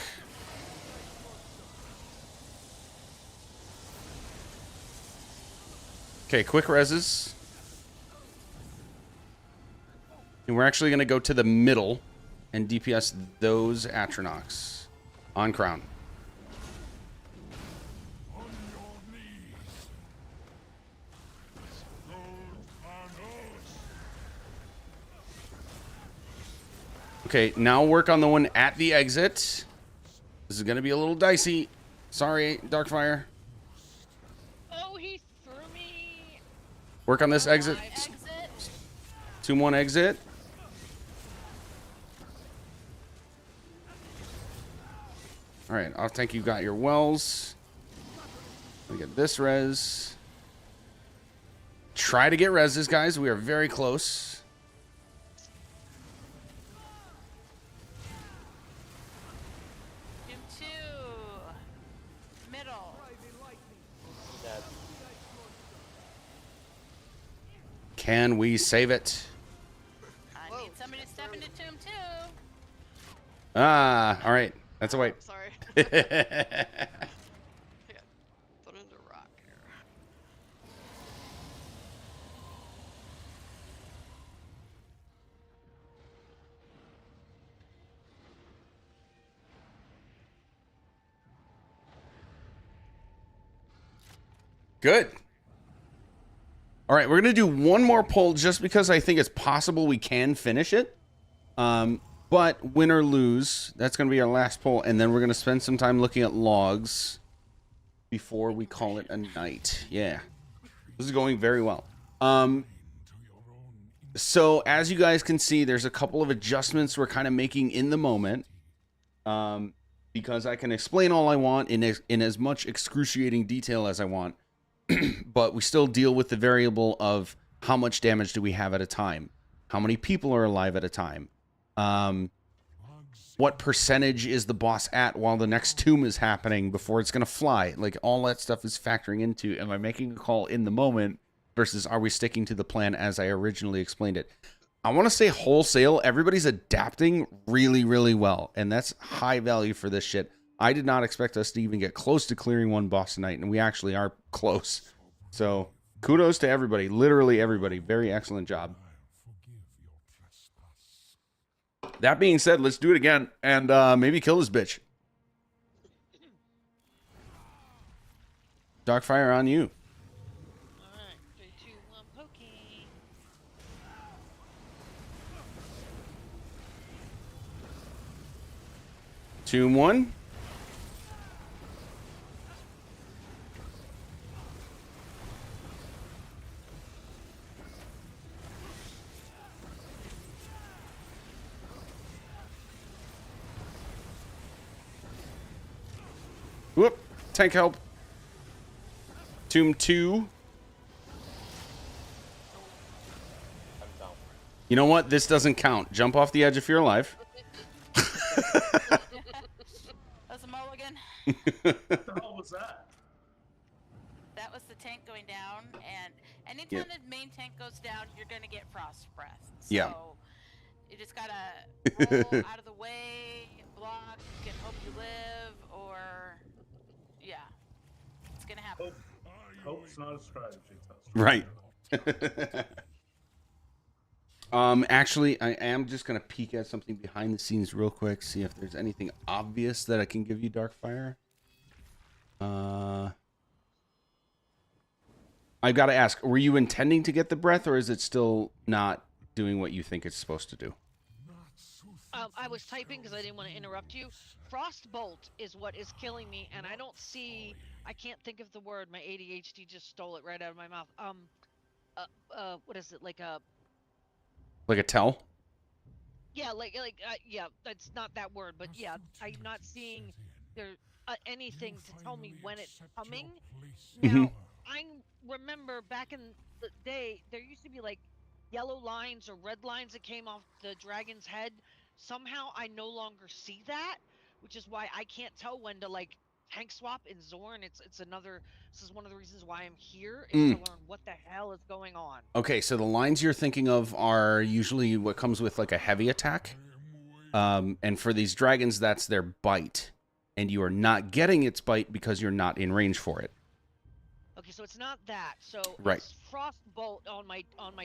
Okay, quick reses. And we're actually going to go to the middle and DPS those Atronachs on crown. Okay, now work on the one at the exit. This is gonna be a little dicey. Sorry, Darkfire. Oh, he threw me. Work on this exit. Exit. Tomb 1 exit. Alright, I'll think you got your wells. Let me get this res. Try to get reses, guys. We are very close. Doom 2. Middle. Dead. Can we save it? I need somebody to step into Tomb 2. Ah, alright. That's a wait. Sorry. I got put into rock here. Good. All right, we're going to do one more poll just because I think it's possible we can finish it. But win or lose, that's going to be our last poll. And then we're going to spend some time looking at logs before we call it a night. Yeah. This is going very well. So as you guys can see, there's a couple of adjustments we're kind of making in the moment. Because I can explain all I want in as much excruciating detail as I want. But we still deal with the variable of how much damage do we have at a time? How many people are alive at a time? What percentage is the boss at while the next tomb is happening before it's going to fly? Like, all that stuff is factoring into, am I making a call in the moment versus are we sticking to the plan as I originally explained it? I want to say wholesale, everybody's adapting really, really well. And that's high value for this shit. I did not expect us to even get close to clearing one boss tonight, and we actually are close. So, kudos to everybody, literally everybody. Very excellent job. That being said, let's do it again, and maybe kill this bitch. Darkfire on you. Alright, 3, 2, 1, pokey. Tomb 1. Whoop. Tank help. Tomb 2. I'm down. You know what? This doesn't count. Jump off the edge if you're alive. That's a mulligan. What the hell was that? That was the tank going down, and anytime the main tank goes down, you're gonna get frost breath. So Yeah. you just gotta roll out of the way, block, and hope you live, or yeah, it's gonna happen. Hope's not a strategy test. Right. Actually, I am just gonna peek at something behind the scenes real quick, see if there's anything obvious that I can give you, Darkfire. I've got to ask, were you intending to get the breath, or is it still not doing what you think it's supposed to do? I was typing because I didn't want to interrupt you. Frostbolt is what is killing me, and I don't see. I can't think of the word. My ADHD just stole it right out of my mouth. What is it? Like a tell? Yeah, yeah. That's not that word, but yeah, I'm not seeing there anything to tell me when it's coming. Now, I remember back in the day, there used to be like yellow lines or red lines that came off the dragon's head. Somehow I no longer see that, which is why I can't tell when to like tank swap in Zorn. This is one of the reasons why I'm here, is to learn what the hell is going on. Okay, so the lines you're thinking of are usually what comes with like a heavy attack. And for these dragons, that's their bite. And you are not getting its bite because you're not in range for it. Okay, so it's not that. So Right. it's Frostbolt on my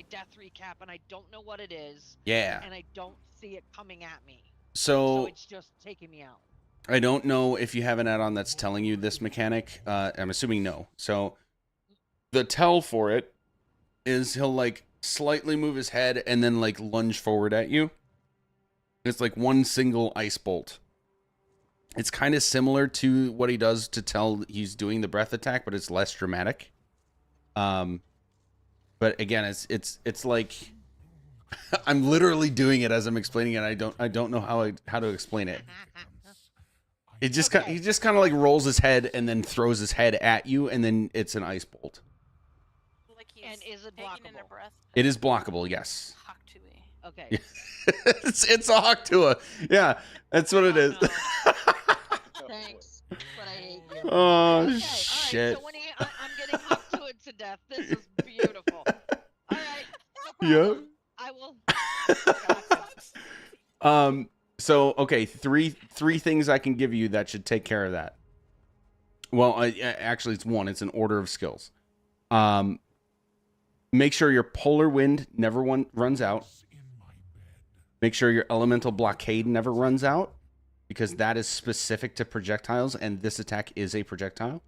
death recap, and I don't know what it is. Yeah. And I don't see it coming at me. So it's just taking me out. I don't know if you have an add-on that's telling you this mechanic. I'm assuming no. So the tell for it is he'll like slightly move his head and then like lunge forward at you. It's like one single ice bolt. It's kind of similar to what he does to tell he's doing the breath attack, but it's less dramatic. But again, it's like I'm literally doing it as I'm explaining it. I don't know how to explain it. It just he just kind of like rolls his head and then throws his head at you, and then it's an ice bolt. Like he's And is it taking in a blockable? breath. It is blockable, yes. Haktui. Okay. It's a Hawktua. Yeah, that's what it is. No. Thanks, but I hate you. Oh Okay, shit. All right, so when I'm getting hooked to it to death. This is beautiful. All right. No problem. I will. So okay, three things I can give you that should take care of that. Well, actually, it's one. It's an order of skills. Make sure your polar wind never runs out. Make sure your elemental blockade never runs out, because that is specific to projectiles, and this attack is a projectile.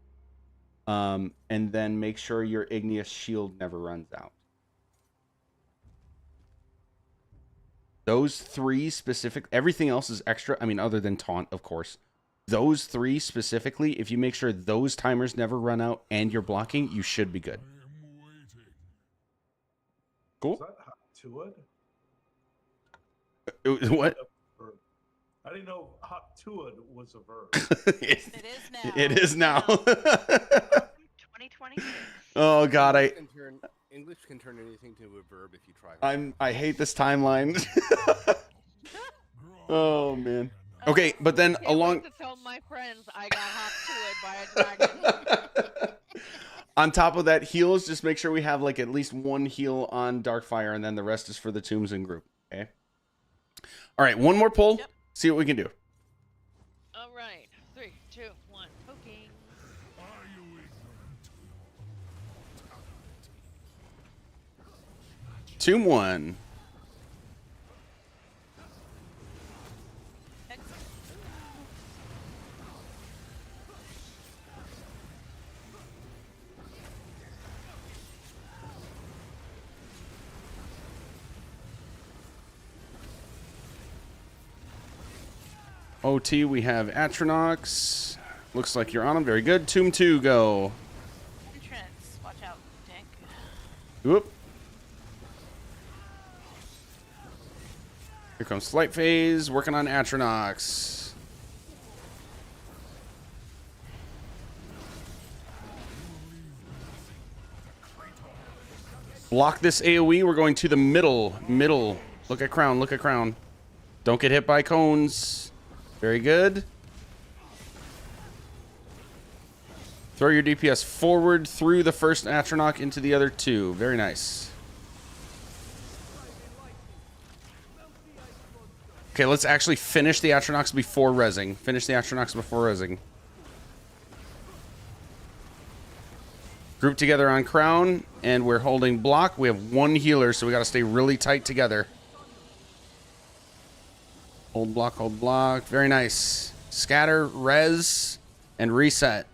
And then make sure your igneous shield never runs out. Those three specific, everything else is extra. I mean, other than taunt, of course. Those three specifically, if you make sure those timers never run out and you're blocking, you should be good. Cool. Is that Hawktuad? What? I didn't know Hawktuad was a verb. it is now. It is now. 2026. Oh God, English can turn anything to a verb if you try. I hate this timeline. Oh man. Okay, but then Can't along wait to tell my friends I got hooked to it by a dragon. on top of that, heals, just make sure we have like at least one heal on Darkfire, and then the rest is for the tombs and group. Okay. All right, one more pull. Yep. See what we can do. All right. 3, 2, 1. Poking. Tomb 1. OT, we have Atronox. Looks like you're on him. Very good. Tomb 2, go. Entrance. Watch out, tank. Whoop. Here comes Slight Phase, working on Atronox. Block this AoE. We're going to the middle. Middle. Look at Crown. Look at Crown. Don't get hit by cones. Very good. Throw your DPS forward through the first Atronach into the other two. Very nice. Okay, let's actually finish the Atronachs before rezzing. Finish the Atronachs before rezzing. Group together on Crown, and we're holding block. We have one healer, so we got to stay really tight together. Hold block, hold block. Very nice. Scatter, res, and reset.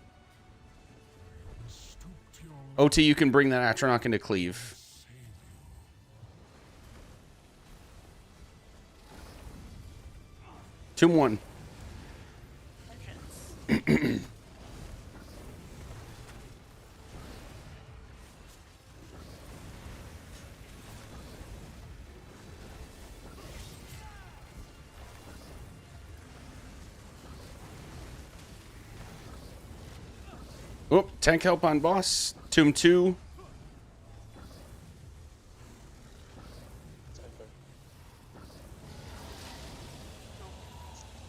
OT, you can bring that Atronach into cleave. Tomb 1. Oh, tank help on boss. Tomb 2.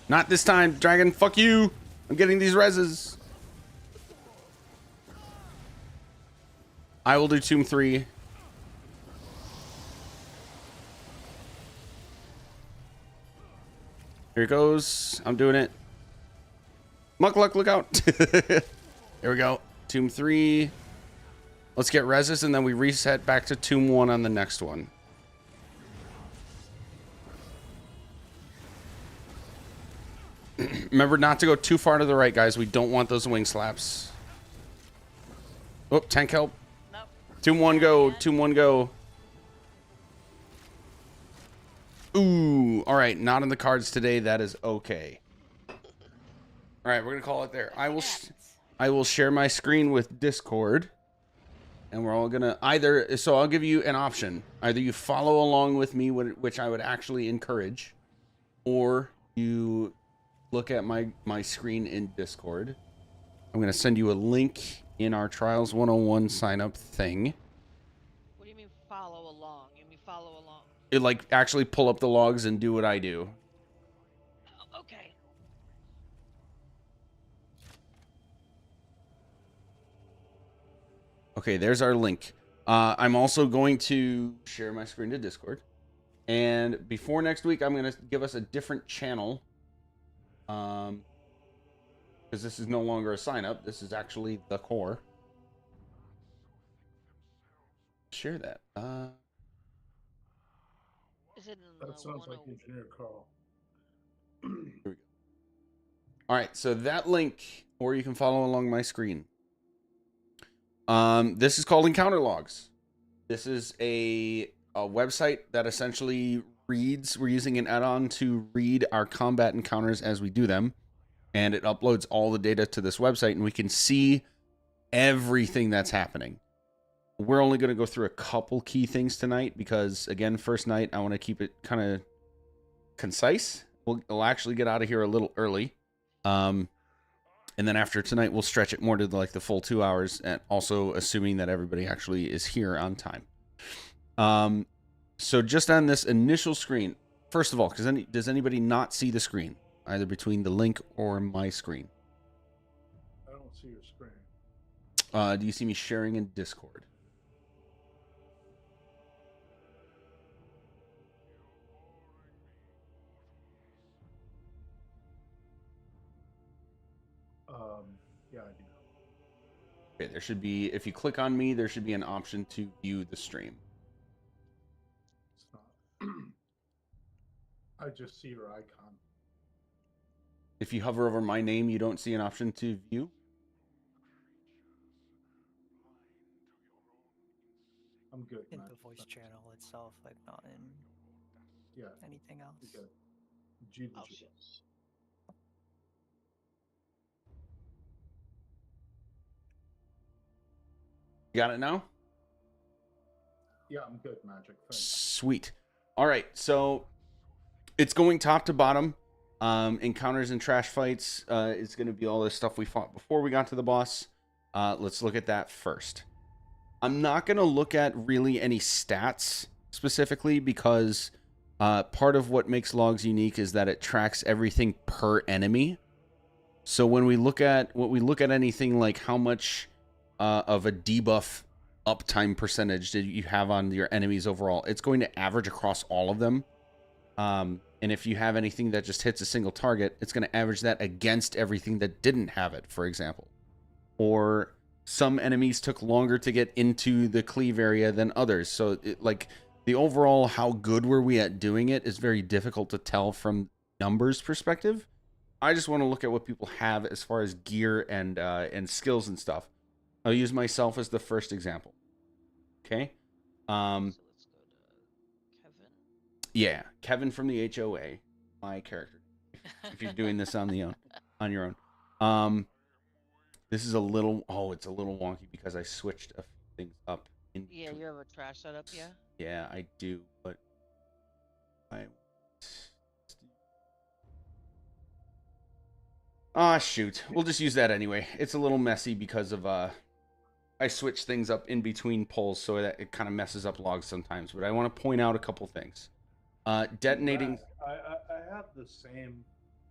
Not this time, Dragon. Fuck you. I'm getting these reses. I will do Tomb 3. Here it goes. I'm doing it. Muckluck, look out. There we go. Tomb 3. Let's get reses, and then we reset back to Tomb 1 on the next one. Remember not to go too far to the right, guys. We don't want those wing slaps. Oh, tank help. Nope. Tomb 1 go. Tomb 1 go. Ooh, all right. Not in the cards today. That is okay. All right, we're gonna call it there. I will share my screen with Discord, and we're all gonna either. So I'll give you an option. Either you follow along with me, which I would actually encourage, or you look at my screen in Discord. I'm gonna send you a link in our Trials 101 sign up thing. What do you mean follow along? You mean follow along? It like actually pull up the logs and do what I do. Oh, okay. Okay, there's our link. I'm also going to share my screen to Discord. And before next week, I'm going to give us a different channel. Because this is no longer a sign up. This is actually the core. Share that. Is it in That sounds like Engineer Carl. Here we go. All right, so that link, or you can follow along my screen. This is called Encounter Logs. This is a website that essentially reads. We're using an add-on to read our combat encounters as we do them, and it uploads all the data to this website, and we can see everything that's happening. We're only going to go through a couple key things tonight because, again, first night, I want to keep it kind of concise. We'll actually get out of here a little early. And then after tonight, we'll stretch it more to like the full 2 hours, and also assuming that everybody actually is here on time. So just on this initial screen, first of all, does anybody not see the screen, either between the link or my screen? I don't see your screen. Do you see me sharing in Discord? Yeah, I do. Okay, there should be, if you click on me, there should be an option to view the stream. It's not. I just see your icon. If you hover over my name, you don't see an option to view? I'm good. In man. the voice channel itself, like not in Yeah. anything else. You good. G to Oh, G. shit. You got it now? Yeah, I'm good, Magic. Thanks. Sweet. All right, so it's going top to bottom. Encounters and trash fights is going to be all the stuff we fought before we got to the boss. Let's look at that first. I'm not going to look at really any stats specifically because part of what makes logs unique is that it tracks everything per enemy. So when we look at anything like how much of a debuff uptime percentage did you have on your enemies overall, it's going to average across all of them. And if you have anything that just hits a single target, it's going to average that against everything that didn't have it, for example. Or some enemies took longer to get into the cleave area than others. So like the overall how good were we at doing it is very difficult to tell from numbers perspective. I just want to look at what people have as far as gear and skills and stuff. I'll use myself as the first example. Okay. So let's go to Kevin. Yeah, Kevin from the HOA, my character. If you're doing this on your own. This is a little it's a little wonky because I switched a few things up. Yeah, you have a trash setup, yeah? Yeah, I do, but shoot. We'll just use that anyway. It's a little messy because of I switch things up in between polls so that it kind of messes up logs sometimes, but I want to point out a couple things. Detonating. I have the same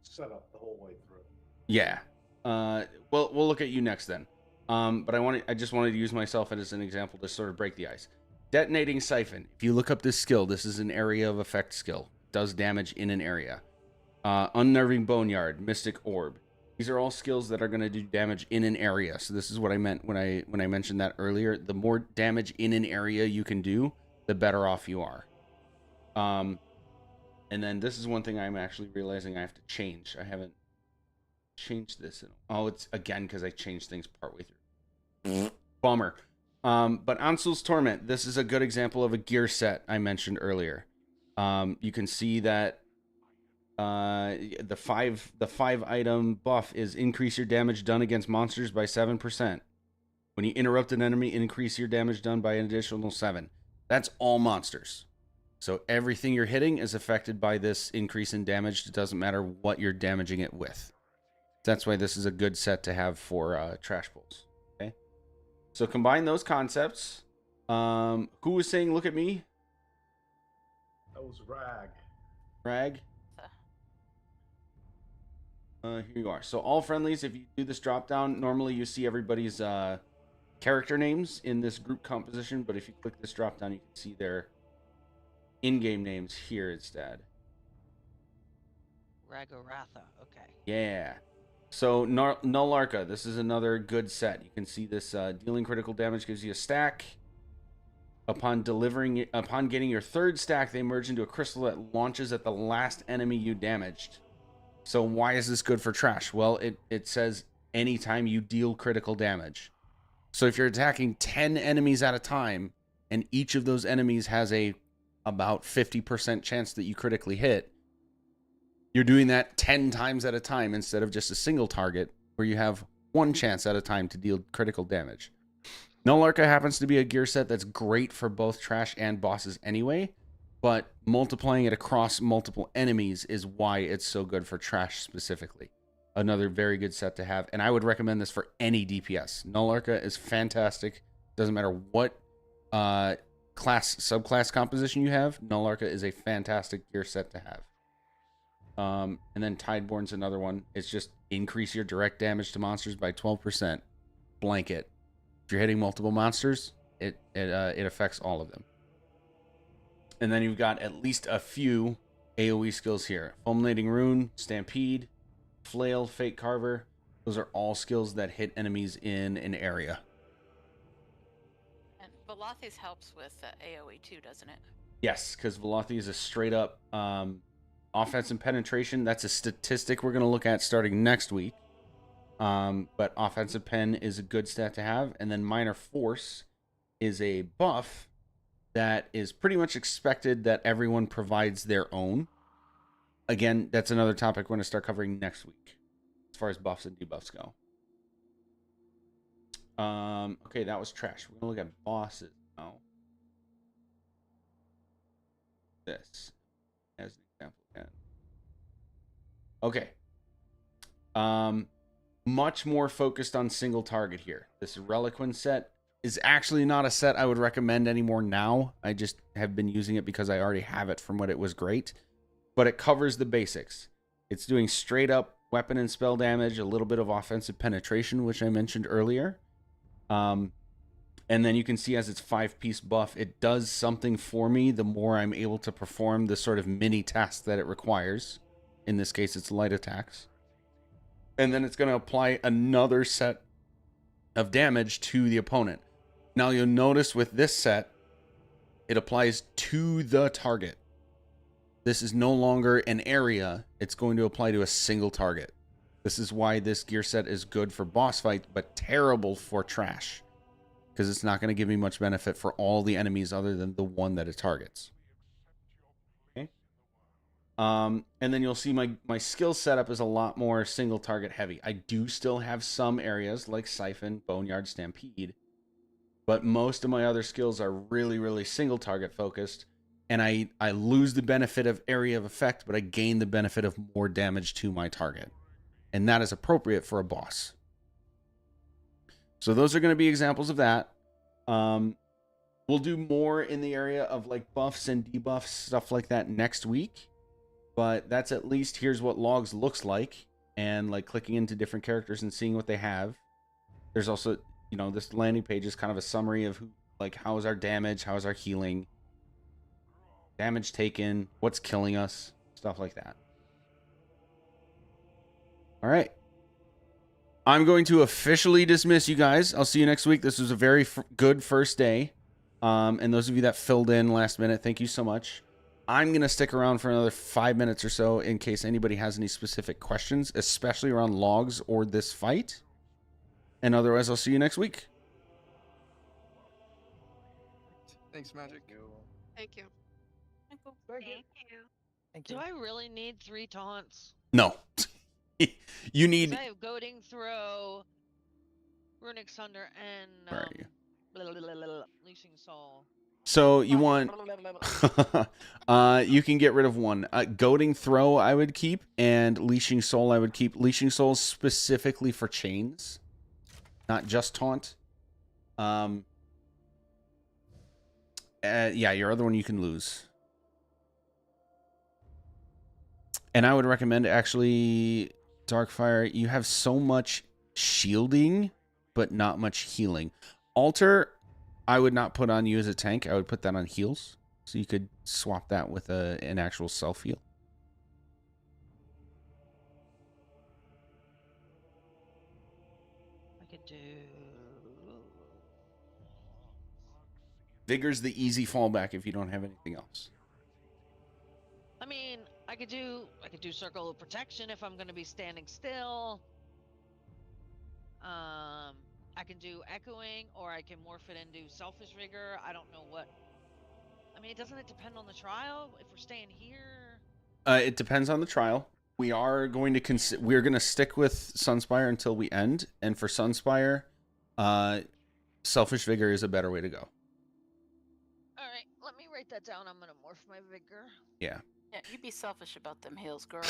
setup the whole way through. Yeah. We'll look at you next then. But I just wanted to use myself as an example to sort of break the ice. Detonating Siphon. If you look up this skill, this is an area of effect skill. Does damage in an area. Unnerving Boneyard, Mystic Orb. These are all skills that are going to do damage in an area. So this is what I meant when I mentioned that earlier. The more damage in an area you can do, the better off you are. And then this is one thing I'm actually realizing I have to change. I haven't changed this. It's again because I changed things partway through. Bummer. But Ansel's Torment. This is a good example of a gear set I mentioned earlier. You can see that the five item buff is increase your damage done against monsters by 7%. When you interrupt an enemy, increase your damage done by an additional 7. That's all monsters. So everything you're hitting is affected by this increase in damage. It doesn't matter what you're damaging it with. That's why this is a good set to have for trash pulls. Okay. So combine those concepts. Who was saying, look at me? That was Rag. Rag? Here you are. So all friendlies, if you do this drop down, normally you see everybody's character names in this group composition, but if you click this drop down, you can see their in-game names here instead. Ragoratha, okay. Yeah. So Nullarka, this is another good set. You can see this dealing critical damage gives you a stack. Upon getting your third stack, they merge into a crystal that launches at the last enemy you damaged. So why is this good for trash? Well, it says anytime you deal critical damage. So if you're attacking 10 enemies at a time, and each of those enemies has a about 50% chance that you critically hit, you're doing that 10 times at a time instead of just a single target where you have one chance at a time to deal critical damage. Nullarka happens to be a gear set that's great for both trash and bosses anyway, but multiplying it across multiple enemies is why it's so good for trash specifically. Another very good set to have, and I would recommend this for any DPS. Nullarka is fantastic. Doesn't matter what subclass composition you have, Nullarka is a fantastic gear set to have. And then Tideborn's another one. It's just increase your direct damage to monsters by 12%. Blanket. If you're hitting multiple monsters, it affects all of them. And then you've got at least a few AoE skills here. Fulminating Rune, Stampede, Flail, Fate Carver. Those are all skills that hit enemies in an area. And Velothys helps with AoE too, doesn't it? Yes, because Velothi is a straight up offense and penetration. That's a statistic we're going to look at starting next week. But offensive pen is a good stat to have. And then Minor Force is a buff that is pretty much expected that everyone provides their own. Again, that's another topic we're going to start covering next week as far as buffs and debuffs go. Okay, that was trash. We're going to look at bosses now. This as an example again. Okay. Much more focused on single target here. This Reliquin set is actually not a set I would recommend anymore now. I just have been using it because I already have it from when it was great. But it covers the basics. It's doing straight up weapon and spell damage, a little bit of offensive penetration, which I mentioned earlier. And then you can see as its 5-piece buff, it does something for me the more I'm able to perform the sort of mini tasks that it requires. In this case, it's light attacks. And then it's going to apply another set of damage to the opponent. Now you'll notice with this set, it applies to the target. This is no longer an area. It's going to apply to a single target. This is why this gear set is good for boss fight, but terrible for trash. Because it's not going to give me much benefit for all the enemies other than the one that it targets. Okay. And then you'll see my skill setup is a lot more single target heavy. I do still have some areas like Siphon, Boneyard, Stampede. But most of my other skills are really, really single target focused. And I lose the benefit of area of effect, but I gain the benefit of more damage to my target. And that is appropriate for a boss. So those are going to be examples of that. We'll do more in the area of like buffs and debuffs, stuff like that next week. But that's at least here's what logs looks like. And like clicking into different characters and seeing what they have. There's also, you know, this landing page is kind of a summary of who, like how is our damage, how is our healing. Damage taken, what's killing us, stuff like that. All right. I'm going to officially dismiss you guys. I'll see you next week. This was a very good first day. And those of you that filled in last minute, thank you so much. I'm going to stick around for another 5 minutes or so in case anybody has any specific questions, especially around logs or this fight. And otherwise, I'll see you next week. Thanks, Magic. Thank you. Thank you. Thank Do you. I really need 3 taunts? No. You 'Cause need. I have goading throw, runic sunder, and Where are you? leashing soul. So you want. You can get rid of one. Goading throw I would keep, and leashing soul I would keep. Leashing soul specifically for chains, not just taunt. Yeah, your other one you can lose. And I would recommend actually Darkfire. You have so much shielding, but not much healing. Altar, I would not put on you as a tank. I would put that on heals. So you could swap that with an actual self heal. I could do. Vigor's the easy fallback if you don't have anything else. I mean, I could do circle of protection if I'm going to be standing still. I can do echoing, or I can morph it into selfish vigor. I don't know what. I mean, doesn't it depend on the trial if we're staying here? It depends on the trial. We are going to we're going to stick with Sunspire until we end, and for Sunspire, selfish vigor is a better way to go. All right, let me write that down. I'm going to morph my vigor. Yeah. Yeah, you be selfish about them heals, girl.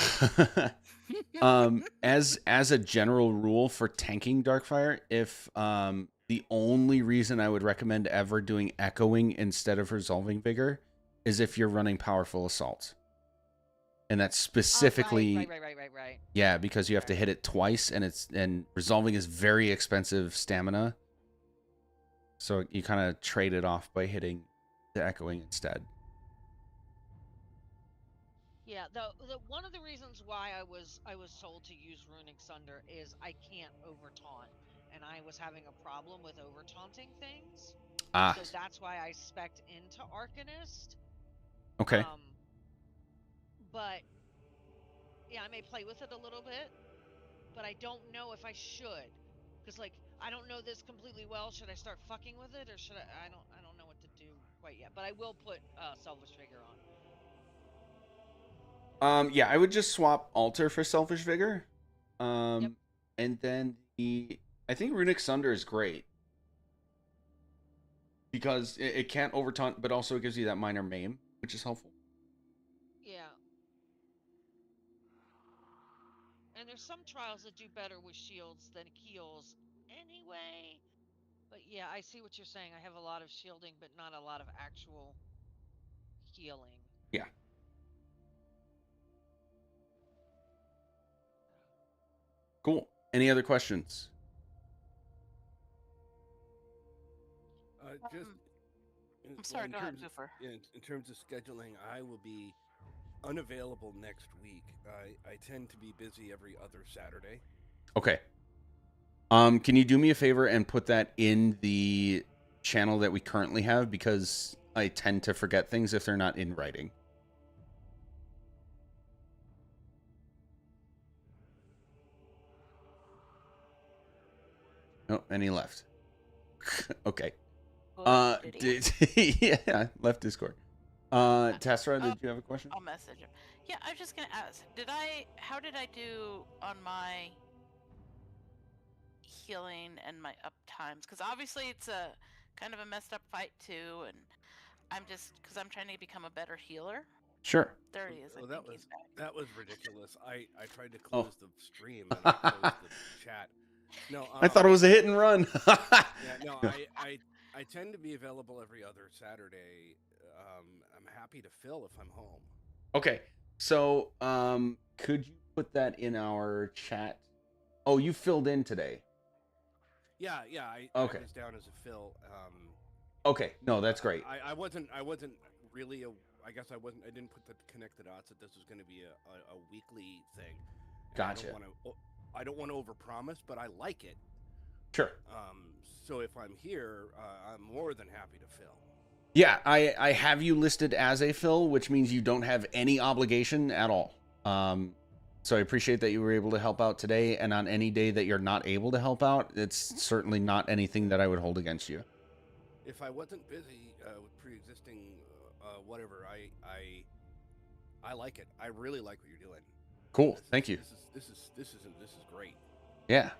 As a general rule for tanking Darkfire, if the only reason I would recommend ever doing echoing instead of resolving vigor is if you're running powerful assault. And that's specifically Right. Yeah, because you have to hit it twice, and resolving is very expensive stamina. So you kind of trade it off by hitting the echoing instead. Yeah, the one of the reasons why I was told to use runic sunder is I can't over taunt, and I was having a problem with over taunting things. Ah. So that's why I spec'd into Arcanist. Okay. But yeah, I may play with it a little bit, but I don't know if I should, because like I don't know this completely well. Should I start fucking with it, or should I? I don't know what to do quite yet. But I will put selfish vigor on. Yeah, I would just swap Altar for Selfish Vigor. Yep. And then I think Runic Sunder is great. Because it can't overtaunt, but also it gives you that minor maim, which is helpful. Yeah. And there's some trials that do better with shields than heals anyway. But yeah, I see what you're saying. I have a lot of shielding, but not a lot of actual healing. Yeah. Cool. Any other questions? Just. I'm sorry, go ahead, Goofer. In terms of scheduling, I will be unavailable next week. I tend to be busy every other Saturday. Okay. Can you do me a favor and put that in the channel that we currently have, because I tend to forget things if they're not in writing. Oh, and he left. Okay. Yeah, left Discord. Tessera, did you have a question? I'll message him. Yeah, I was just gonna ask. How did I do on my healing and my up times? Because obviously it's a kind of a messed up fight too, and because I'm trying to become a better healer. Sure. There he is. Oh, that was ridiculous. I tried to Oh. close the stream and I closed the chat. No, I thought it was a hit and run. Yeah, no, I tend to be available every other Saturday. I'm happy to fill if I'm home. Okay, so could you put that in our chat? Oh, you filled in today. Yeah, I Okay. was down as a fill. Okay, no, that's great. I wasn't really I guess I didn't put the connect the dots that this was going to be a weekly thing. And Gotcha. I don't want to overpromise, but I like it. Sure. So if I'm here, I'm more than happy to fill. Yeah, I have you listed as a fill, which means you don't have any obligation at all. So I appreciate that you were able to help out today, and on any day that you're not able to help out, it's certainly not anything that I would hold against you. If I wasn't busy with pre-existing whatever. I like it. I really like what you're doing. Cool. Thank you. This is great. Yeah.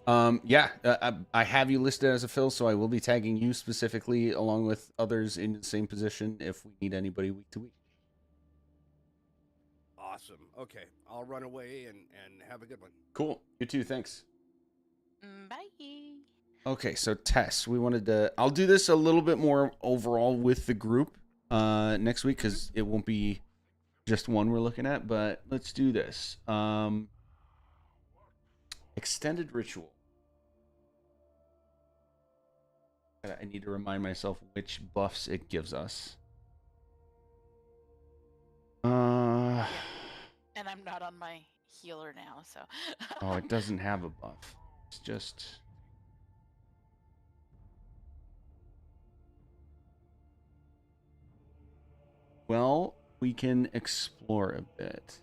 I have you listed as a fill, so I will be tagging you specifically along with others in the same position if we need anybody week to week. Awesome. Okay, I'll run away and have a good one. Cool. You too. Thanks. Bye. Okay, so Tess, I'll do this a little bit more overall with the group next week because it won't be just one we're looking at, but let's do this. Extended ritual. I need to remind myself which buffs it gives us. And I'm not on my healer now, so. Oh, it doesn't have a buff. It's just. Well, we can explore a bit.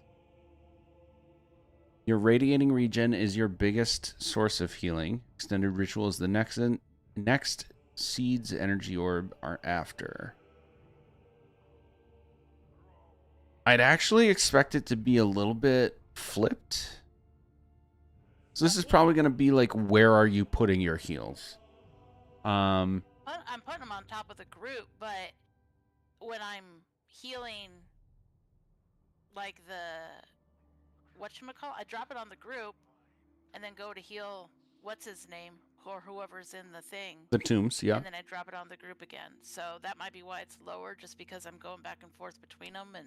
Your radiating regen is your biggest source of healing. Extended ritual is the next seeds energy orb are after. I'd actually expect it to be a little bit flipped. So this is probably going to be like, where are you putting your heals? I'm putting them on top of the group, but when I'm healing, like whatchamacallit, I drop it on the group and then go to heal what's his name or whoever's in the thing. The tombs, yeah. And then I drop it on the group again. So that might be why it's lower, just because I'm going back and forth between them and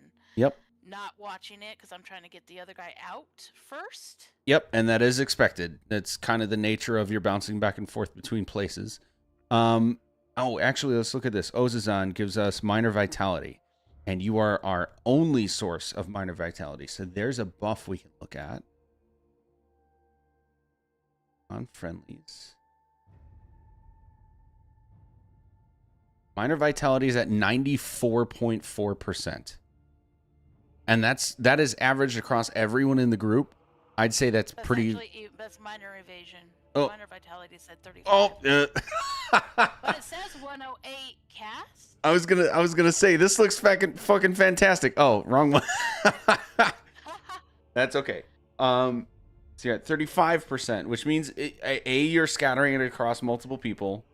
not watching it because I'm trying to get the other guy out first. Yep, and that is expected. That's kind of the nature of your bouncing back and forth between places. Oh, actually, let's look at this. Ozazan gives us minor vitality, and you are our only source of minor vitality. So there's a buff we can look at on friendlies. Minor vitality is at 94.4%. And that is averaged across everyone in the group. I'd say that's pretty. That's minor evasion. Oh. Minor vitality said 35. Oh, but it says 108 cast. I was gonna say this looks fucking fantastic. Oh, wrong one. That's okay. So you're at 35%, which means you're scattering it across multiple people.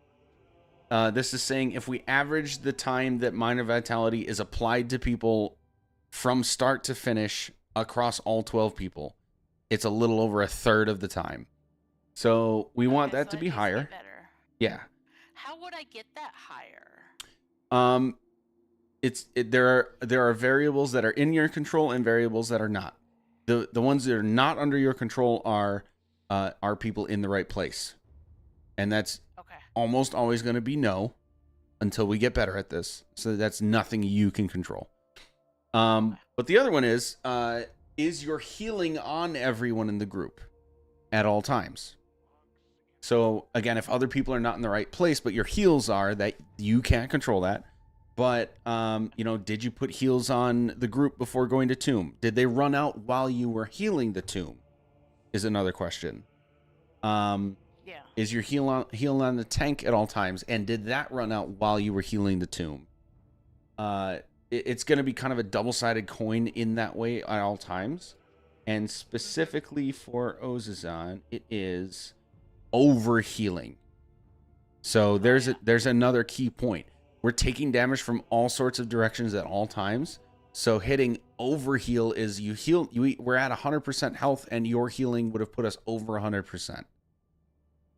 This is saying if we average the time that minor vitality is applied to people from start to finish across all 12 people, it's a little over a third of the time. So we want that to be higher. Yeah. How would I get that higher? There are variables that are in your control and variables that are not. The ones that are not under your control are people in the right place, and that's almost always going to be no until we get better at this. So that's nothing you can control. But the other one is your healing on everyone in the group at all times. So again, if other people are not in the right place, but your heals are, that you can't control that. But, did you put heals on the group before going to tomb? Did they run out while you were healing the tomb? Is another question. Is your heal on the tank at all times? And did that run out while you were healing the tomb? It's going to be kind of a double-sided coin in that way at all times. And specifically for Ozazan, it is over-healing. So there's another key point. We're taking damage from all sorts of directions at all times. So hitting overheal is we're at 100% health, and your healing would have put us over 100%.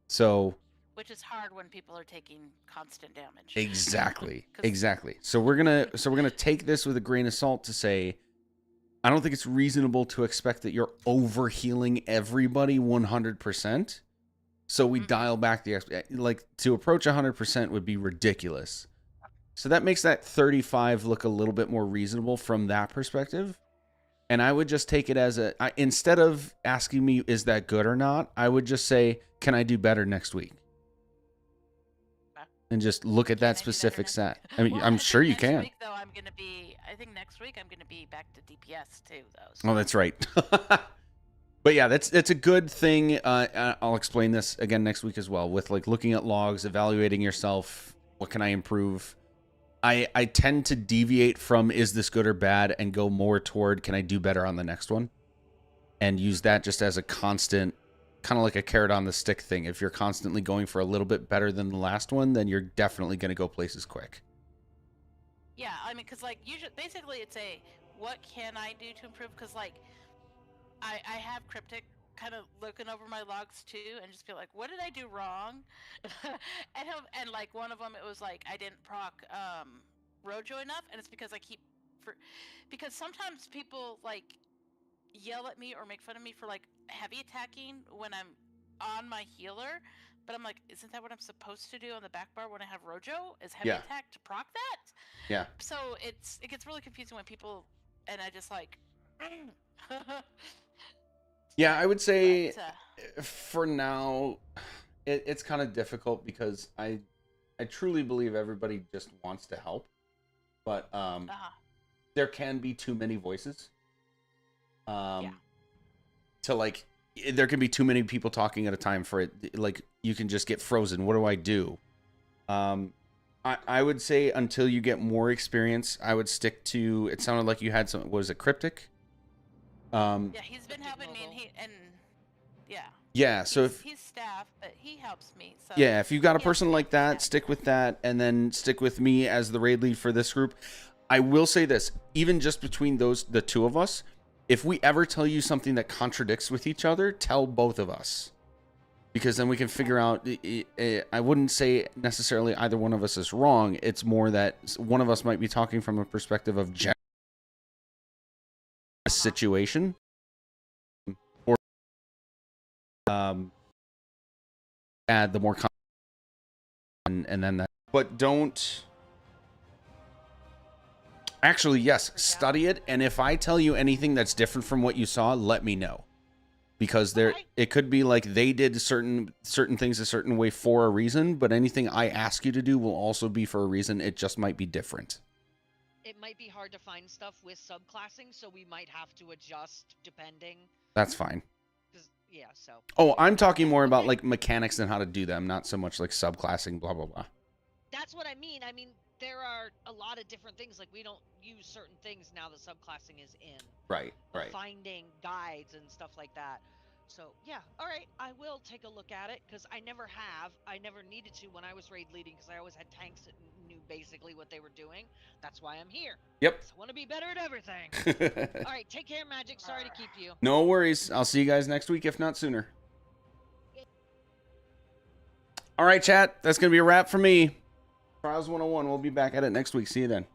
So, which is hard when people are taking constant damage. Exactly. So we're gonna take this with a grain of salt to say, I don't think it's reasonable to expect that you're overhealing everybody 100%. So we dial back to approach 100% would be ridiculous. So that makes that 35 look a little bit more reasonable from that perspective. And I would just take it as instead of asking me, is that good or not? I would just say, can I do better next week? And just look at that specific set. I mean, I'm sure you can. Week, though, I think next week I'm going to be back to DPS too, though. So. Oh, that's right. But yeah, that's a good thing. I'll explain this again next week as well with looking at logs, evaluating yourself. What can I improve? I tend to deviate from is this good or bad and go more toward can I do better on the next one, and use that just as a constant, kind of like a carrot on the stick thing. If you're constantly going for a little bit better than the last one, then you're definitely going to go places quick. Yeah, I mean, because like usually, basically, it's a what can I do to improve? Because like, I have Cryptic kind of looking over my logs too, and just be like, what did I do wrong? and like one of them, it was like I didn't proc Rojo enough, and it's because I keep because sometimes people like yell at me or make fun of me for like heavy attacking when I'm on my healer. But I'm like, isn't that what I'm supposed to do on the back bar when I have Rojo? Is heavy attack to proc that? Yeah. So it gets really confusing when people, and I just like. Yeah, I would say But, for now, it's kind of difficult because I truly believe everybody just wants to help, but there can be too many voices. To like, there can be too many people talking at a time for it. Like, you can just get frozen. What do I do? I would say until you get more experience, I would stick to. It sounded like you had some. Was it Cryptic? yeah, he's been helping me, and yeah. Yeah, so if he's staff, but he helps me. So yeah, if you've got a person like that, stick with that, and then stick with me as the raid lead for this group. I will say this: even just between the two of us, if we ever tell you something that contradicts with each other, tell both of us, because then we can figure out. I wouldn't say necessarily either one of us is wrong. It's more that one of us might be talking from a perspective of situation, or add the more and then that. But don't. Actually, yes, study it, and if I tell you anything that's different from what you saw, let me know. Because it could be like they did certain things a certain way for a reason, but anything I ask you to do will also be for a reason. It just might be different. It might be hard to find stuff with subclassing, so we might have to adjust depending. That's fine. Yeah, so. Oh, I'm talking more about like mechanics and how to do them, not so much like subclassing, blah, blah, blah. That's what I mean. I mean, there are a lot of different things. Like, we don't use certain things now that subclassing is in. Right. Finding guides and stuff like that. So, yeah, all right, I will take a look at it, because I never have. I never needed to when I was raid leading, because I always had tanks that knew basically what they were doing. That's why I'm here. Yep. I want to be better at everything. All right, take care, Magic. Sorry to keep you. No worries. I'll see you guys next week, if not sooner. All right, chat. That's going to be a wrap for me. Trials 101. We'll be back at it next week. See you then.